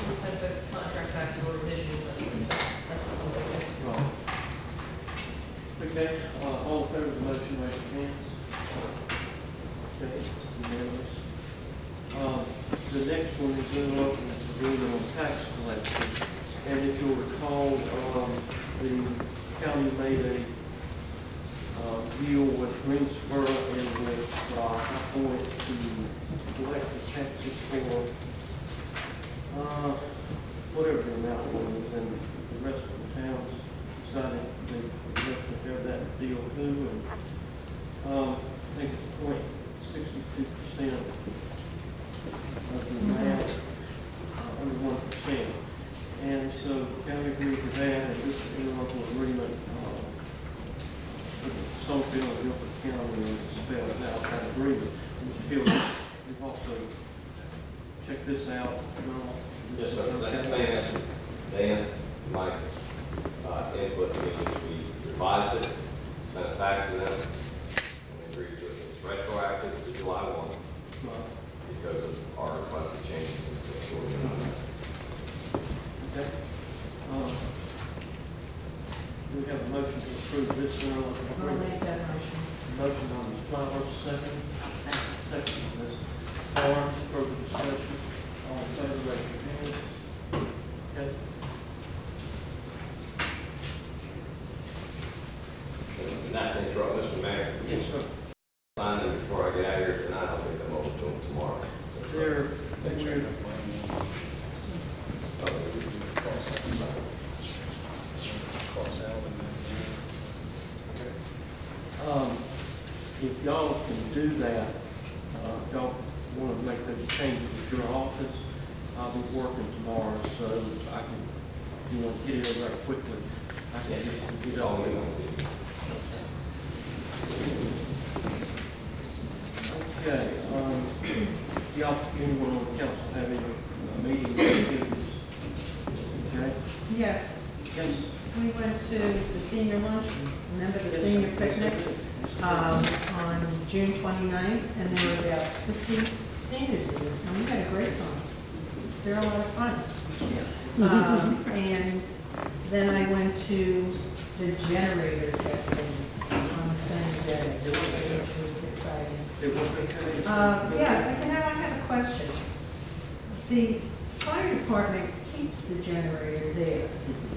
We sent the contract back for revisions, that's what we're Right. Okay, all in favor of the motion, raise your hands. Okay, unanimous. The next one is interlocal agreement on tax collection. And if you'll recall, the county made a deal with Greensboro and with High Point to collect the taxes for whatever the amount was, and the rest of the towns decided they wanted to have that deal too. And I think it's 0.62% of the amount, under 1%. And so the county agreed to that, and this interlocal agreement, Summerfield and Guilford County spells out that agreement. Mr. Hill, we've also checked this out. Yes, sir. Same as Dan, Mike, input, we revised it, sent it back to them, and we agreed to it. It's retroactive to July 1 because of our requested changes. Okay. We have a motion to approve this interlocal I'll agreement. make that motion. Motion by Ms. Flowers, second. Second, Ms. Barnes, further discussion. All in favor, raise your hand. Okay. Not to interrupt, Mr. Mayor. Yes, sir. Sign them before I get out of here tonight. I'll make them over to them tomorrow. There, if y'all can do that, y'all want to make those changes at your office, I'll be working tomorrow, so I can, if you want to get it over there quickly, I can get it all in. Okay, y'all, anyone on the council have any meetings? Okay? Yes, Yes. we went to the senior lunch, remember the senior picnic? On June 29th, and there were about 50 seniors there, and we had a great time. They're a lot of fun. And then I went to the generator testing on the same day, which was exciting. Yeah, I have a question. The fire department keeps the generator there,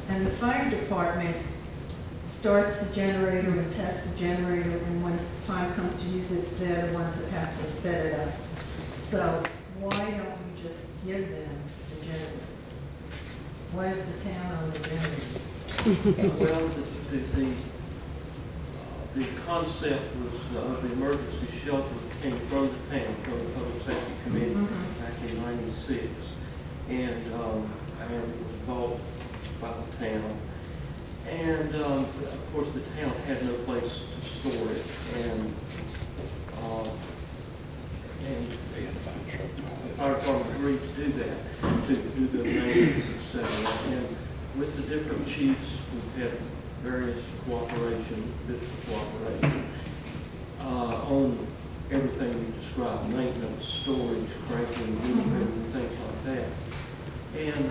and the fire department starts the generator and tests the generator, and when time comes to use it, they're the ones that have to set it up. So why don't we just give them the generator? Why is the town on the generator? Well, the concept was the emergency shelter came from the town, from the Public Safety Committee back in '96. And it was bought by the town. And of course, the town had no place to store it, and the fire department agreed to do that, to do the maintenance, et cetera. And with the different chiefs, we've had various cooperation, bits of cooperation on everything you described: maintenance, storage, cranking, movement, and things like that. And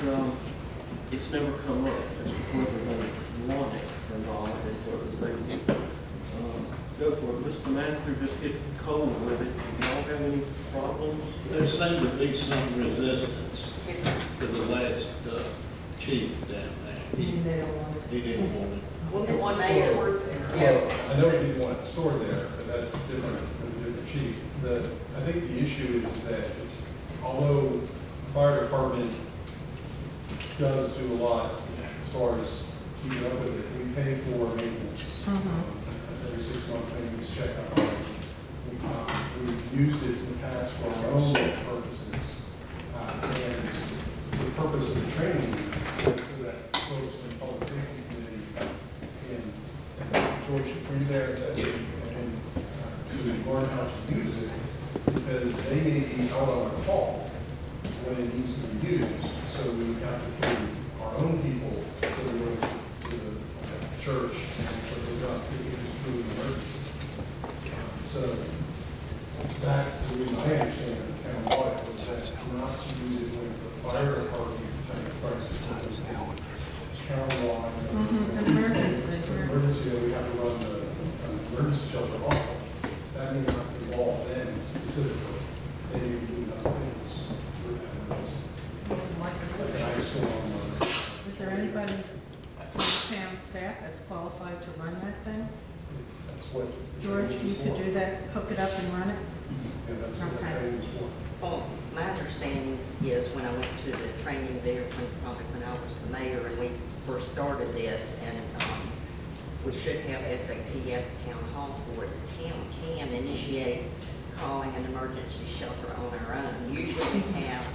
it's never come up as to whether they want it or not, and whether they go for it. Mr. Matthew just get cold with it. Do y'all have any problems? There seemed to be some resistance to the last chief down there. He didn't want it. The one mayor worked there. Well, I know he didn't want it stored there, but that's different from a different chief. I think the issue is that it's, although the fire department does do a lot as far as keeping up with it, we pay for maintenance. Every 6-month maintenance checkup. We've used it in the past for our own purposes. And the purpose of the training was so that folks from the Public Safety Committee and George, were you there that day? And to learn how to use it, because they may be out on a call when it needs to be used. So we have to pay our own people to the church and for the job if it is truly an emergency. So that's the reason I understand the town audit was that not to use it when it's a fire department type crisis. Town-wide. Emergency, we have to run the emergency shelter off. That may not involve them specifically. They may be doing other things with that thing? That's what. George, you could do that, hook it up and run it? And that's what the Okay. training's for. Well, my understanding is when I went to the training there, probably when I was the mayor and we first started this, and we should have SAT at the town hall for it. The town can initiate calling an emergency shelter on our own. Usually we have,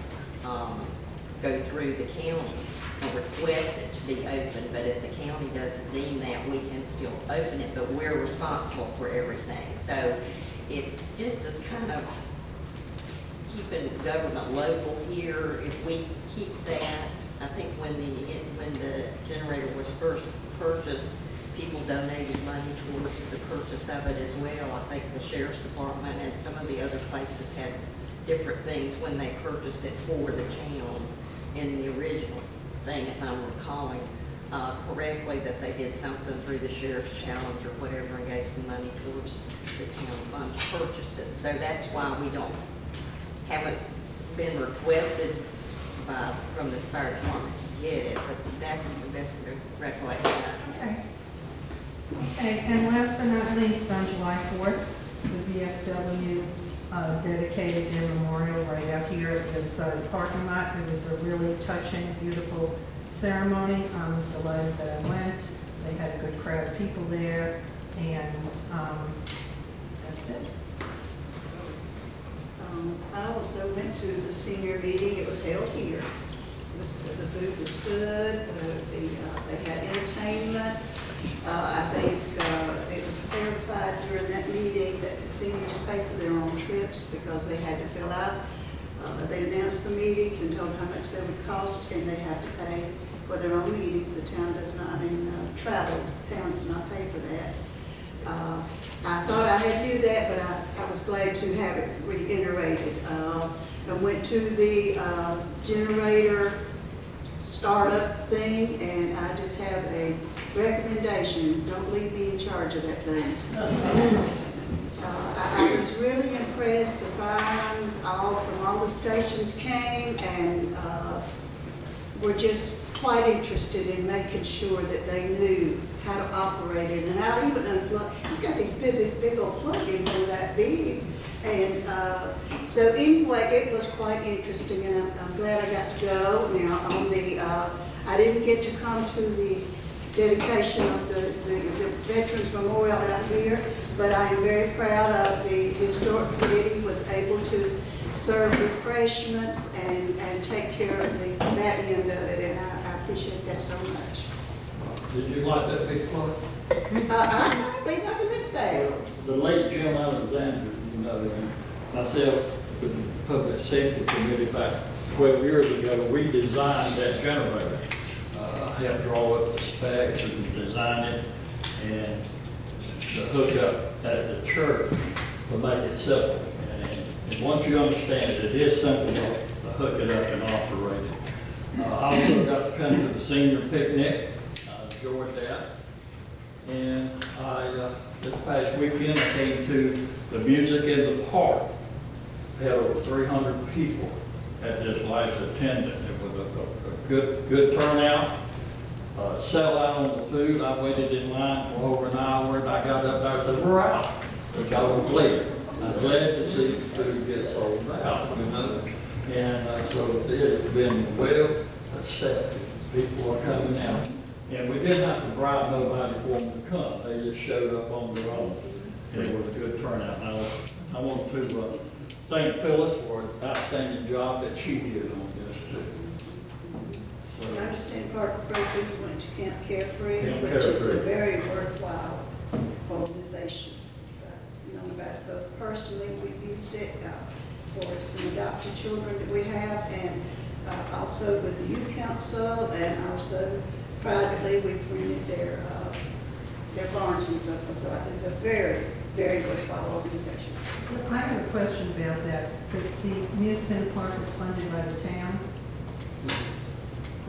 go through the county and request it to be open, but if the county doesn't deem that, we can still open it, but we're responsible for everything. So it just is kind of keeping the government local here. If we keep that, I think when the generator was first purchased, people donated money towards the purchase of it as well. I think the sheriff's department and some of the other places had different things when they purchased it for the town in the original thing, if I'm recalling correctly, that they did something through the sheriff's challenge or whatever and gave some money towards the town fund to purchase it. So that's why we haven't been requested from the fire department to get it, but that's the best recollection. Okay. Okay, and last but not least, on July 4th, the VFW dedicated their memorial right out here at the side of the parking lot. It was a really touching, beautiful ceremony. I'm delighted that I went. They had a good crowd of people there, and that's it. I also went to the senior meeting. It was held here. The food was good. They had entertainment. I think it was clarified during that meeting that the seniors pay for their own trips because they had to fill out. They announced the meetings and told how much they would cost, and they have to pay for their own meetings. The town does not, travel, the town does not pay for that. I thought I had knew that, but I was glad to have it reiterated. I went to the generator startup thing, and I just have a recommendation: don't leave me in charge of that thing. I was really impressed. The firemen from all the stations came and were just quite interested in making sure that they knew how to operate it and how to even unplug. It's got this big old plug-in thing that big. And so anyway, it was quite interesting, and I'm glad I got to go. Now, on the, I didn't get to come to the dedication of the Veterans Memorial out here, but I am very proud of the historic committee was able to serve refreshments and take care of that end of it, and I appreciate that so much. Did you like that big plug? I think I lived there. The late Jim Alexander, you know, and myself, with the Public Safety Committee back 12 years ago, we designed that generator. I helped draw up the specs and design it, and the hookup at the church will make it simple. And once you understand it, it is simple to hook it up and operate it. I also got to come to the senior picnic. I enjoyed that. And this past weekend, I came to the Music in the Park. We had over 300 people at this last attendance. It was a good turnout. Sellout on the food. I waited in line for over an hour, and I got up there and said, "We're out," which I was glad. I'm glad to see the food get sold out, you know. And so it's been well accepted. People are coming out. And we didn't have to bribe nobody for them to come. They just showed up on their own. And it was a good turnout. Now, I want to thank Phyllis for an outstanding job that she did on this too. I understand part of the proceeds went to Camp Carefree, Camp which is a Carefree. very worthwhile organization. Known about it both personally, we've used it for some adopted children that we have, and also with the youth council, and also privately we've rented their barns and so forth. So I think it's a very, very worthwhile organization. So I have a question about that. The Music in the Park is funded by the town.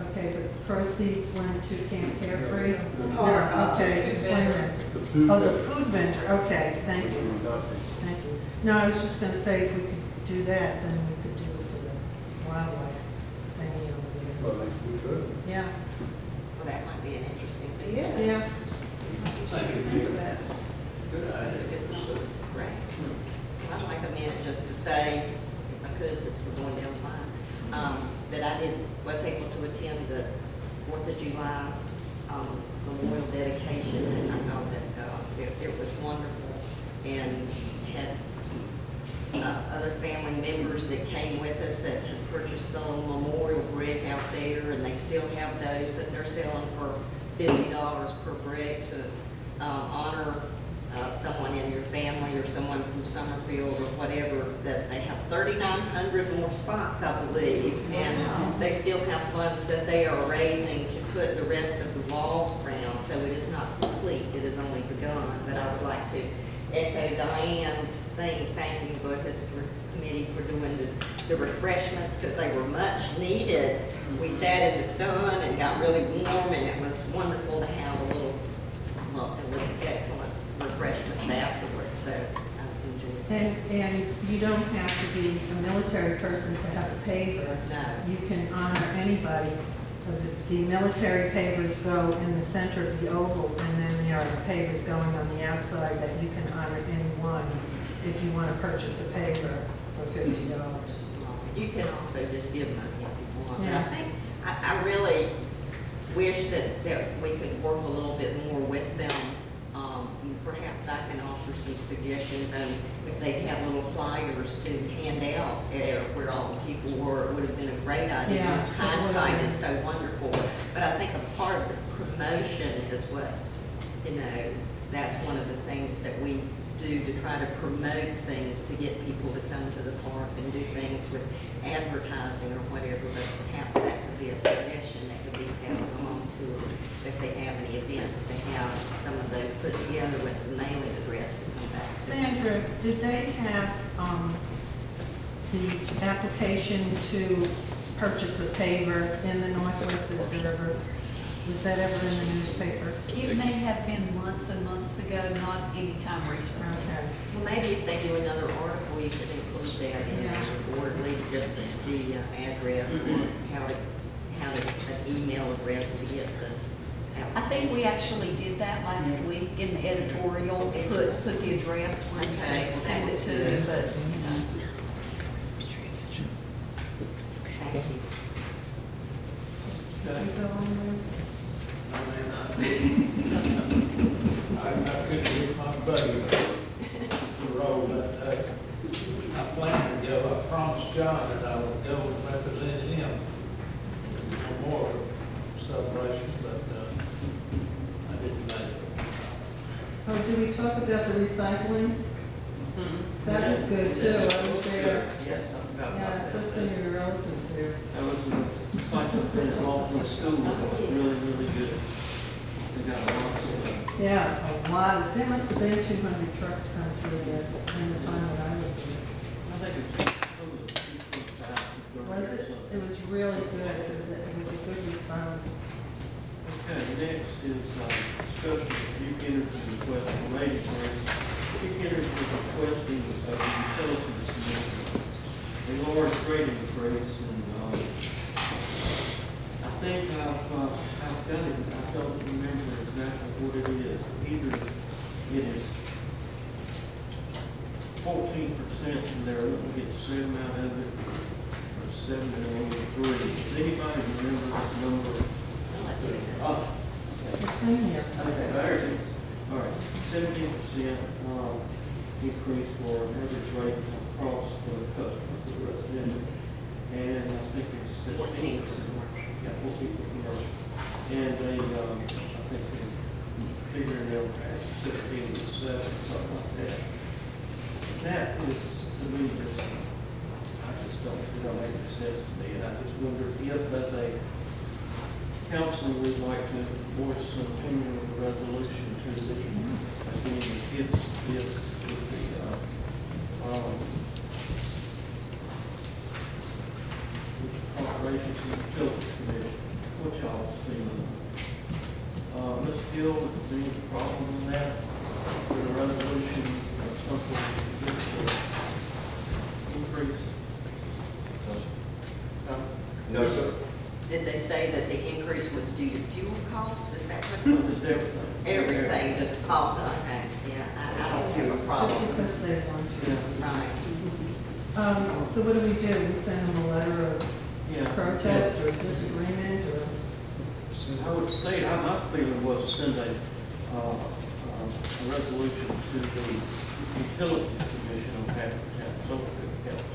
Okay, but the proceeds went to Camp Carefree? Okay, explain that. The food vendor, okay, thank you. Thank you. No, I was just gonna say, if we could do that, then we could do it for the wildlife thing over there. Well, we could. Yeah, Well, that might be an interesting thing. Yeah. yeah. Remember that. That's a good one. Right. I'd like a minute just to say, if I could, since we're going down the line, that I was able to attend the 4th of July memorial dedication, and I thought that it was wonderful, and had other family members that came with us that had purchased a little memorial brick out there, and they still have those that they're selling for $50 per brick to honor someone in your family or someone from Summerfield or whatever, that they have 3,900 more spots, I believe, and they still have funds that they are raising to put the rest of the walls around, so it is not complete, it is only begun. But I would like to echo Diane's thing, thanking the History Committee for doing the refreshments, because they were much needed. We sat in the sun and got really warm, and it was wonderful to have a little, it was excellent refreshments afterwards, so I enjoyed it. And you don't have to be a military person to have a paver. No. You can honor anybody. The military pavers go in the center of the oval, and then there are pavers going on the outside that you can honor anyone if you want to purchase a paver for $50. You can also just give money if you want. Yeah. But I think, I really wish that we could work a little bit more with them. Perhaps I can offer some suggestions, and if they have little flyers to hand out where all the people were, it would have been a great idea. Yeah. Hindsight is so wonderful. But I think a part of the promotion is what, that's one of the things that we do to try to promote things, to get people to come to the park and do things with advertising or whatever. But perhaps that could be a suggestion that could be passed along to them if they have any events, to have some of those put together with the mailing address to come back. Sandra, did they have the application to purchase a paver in the Northwest Observer? Was that ever in the newspaper? It may have been months and months ago, not any time recently. Okay. Well, maybe if they do another article, you could include that in there, or at least just the address, or how to an email address to get the. I think we actually did that last week in the editorial, put the address where you Okay. can send it to, but, Thank you. You go on there? I couldn't get my buddy to roll that day. I planned to go, I promised John that I would go and represent him in the memorial celebration, but I didn't make it. Oh, did we talk about the recycling? That was good too, I was there. Yes, I forgot Yeah, about so that. some of your relatives there. That was like the Laughlin School, it was really, really good. They got a lot of stuff. Yeah, a lot, there must have been 200 trucks come through there in the time that I was there. I think it was Was it? It was really good, it was a good response. Okay, next is discussion of you interview request from Lady Friends. You interview requesting the utilities commission, a large rate increase, and I think I've got it, I don't remember exactly what it is. Either it is 14% and they're looking to get the same amount of it, or 7 and 3. Does anybody remember this number? It's in here. Okay, there it is. All right, 17% increase for an average rate across for the customer, for the residential. And I think it's 14%. Yeah, 14 for commercial. And they, I think they figuring they'll add 16 to 7, something like that. That is, to me, just, I just don't think that makes sense to me. And I just wonder if as a council, we'd like to voice some opinion on the resolution to the, again, gives with the, Operations and Utilities Committee. What y'all's feeling? Ms. Gill, is there any problem in that? With a resolution or something to increase? No, sir. Did they say that the increase was due to fuel costs? Is that what? Just everything. Everything. say just cause it, okay, yeah, I don't have a Just problem. because they want to. Right. So what do? We send them a letter of Yeah. protest or disagreement or? I would say, my feeling was to send a resolution to the Utilities Commission on behalf of the town of Summerfield Health.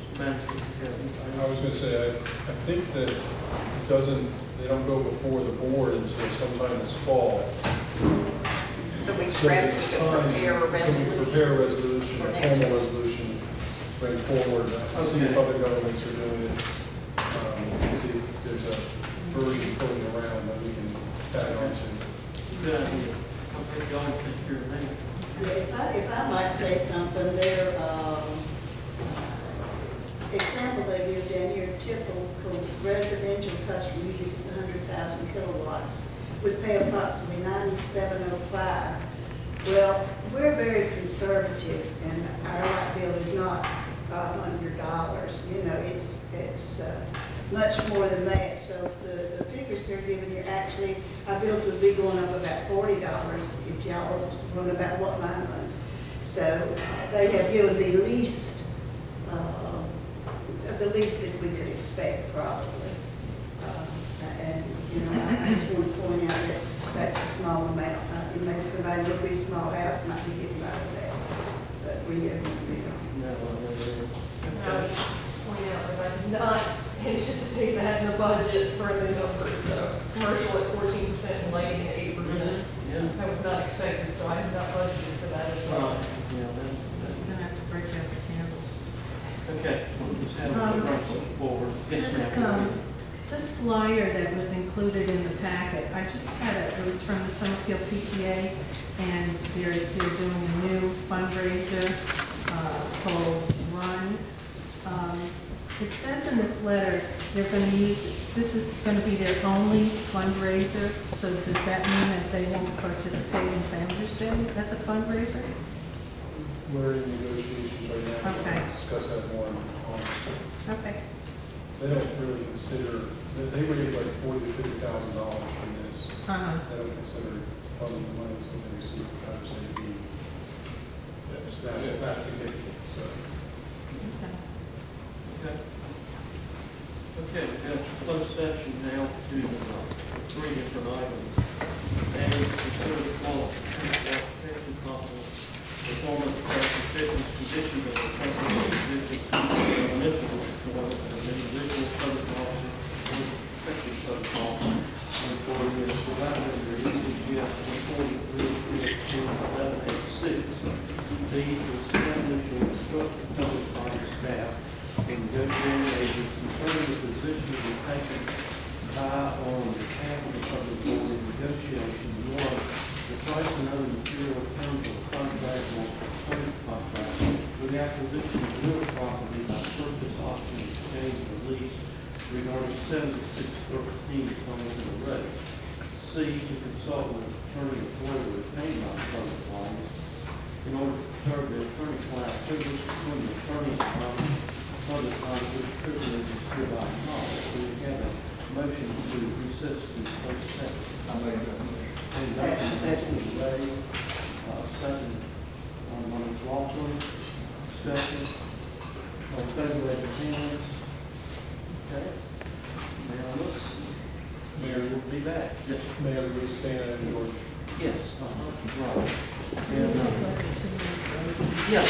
Mr. Manager, you have anything? I was gonna say, I think that it doesn't, they don't go before the board until sometime this fall. So we So prepare it's a time, so we prepare a resolution, a formal resolution, bring forward, see if other governments are doing it. See if there's a version floating around that we can tag on to. Good idea. Okay, y'all take care of that. Yeah, if I might say something, their example they give down here, typical residential customer uses 100,000 kilowatts, would pay approximately $97.05. Well, we're very conservative, and our light bill is not $100. You know, it's much more than that. So the figures they're giving you, actually, our bills would be going up about $40 if y'all run about what mine runs. So they have given the least that we could expect, probably. And you know, I just want to point out that's a small amount. Maybe somebody with a pretty small house might be getting out of that, but we have no bill. And I would point out that I did not anticipate that in the budget for the numbers, so commercial at 14% and lighting at 8%. Yeah. That was not expected, so I have not budgeted for that as well. Yeah, We're gonna have to break out the candles. okay, we'll just have a motion forward. Yes, ma'am. This flyer that was included in the packet, I just had it was from the Summerfield PTA, and they're doing a new fundraiser called Run. It says in this letter, they're gonna this is gonna be their only fundraiser, so does that mean that they won't participate in Founder's Day as a fundraiser? We're in negotiations right now. Okay. Discuss that more in August. Okay. They don't really consider, they raise like $40,000 to $50,000 from this. They don't consider funding the money that they receive from Founders Day to be that's significant, so. Okay. Okay, we have closed session now to three different items. And consider the qualification possible performance, practice, fitness, conditions of the company, position, municipal performance, and individual public officer, and effective public officer, and for the provider under ECGS 143-1186. D is establish or instruct the public body staff in negotiating agents concerning the position to be taken by or on behalf of the public board in negotiation. One, the price and other material terms of contract or proposed contract for the acquisition of real property by purchase, auction, exchange, or lease regarding 7613 Somerville the Road. C, to consult with attorney employee retained by the public body in order to serve the attorney-client privilege between the attorney and public body which privilege is hereby acknowledged. So we have a motion to recess to closed session. I make that motion. And second, Ray, second, Ms. Lawson, discussion. All in favor, raise your hands. Okay. Now, let's, Mayor, we'll be back. Yes, Mayor, we stand in your yes, right. And, yeah,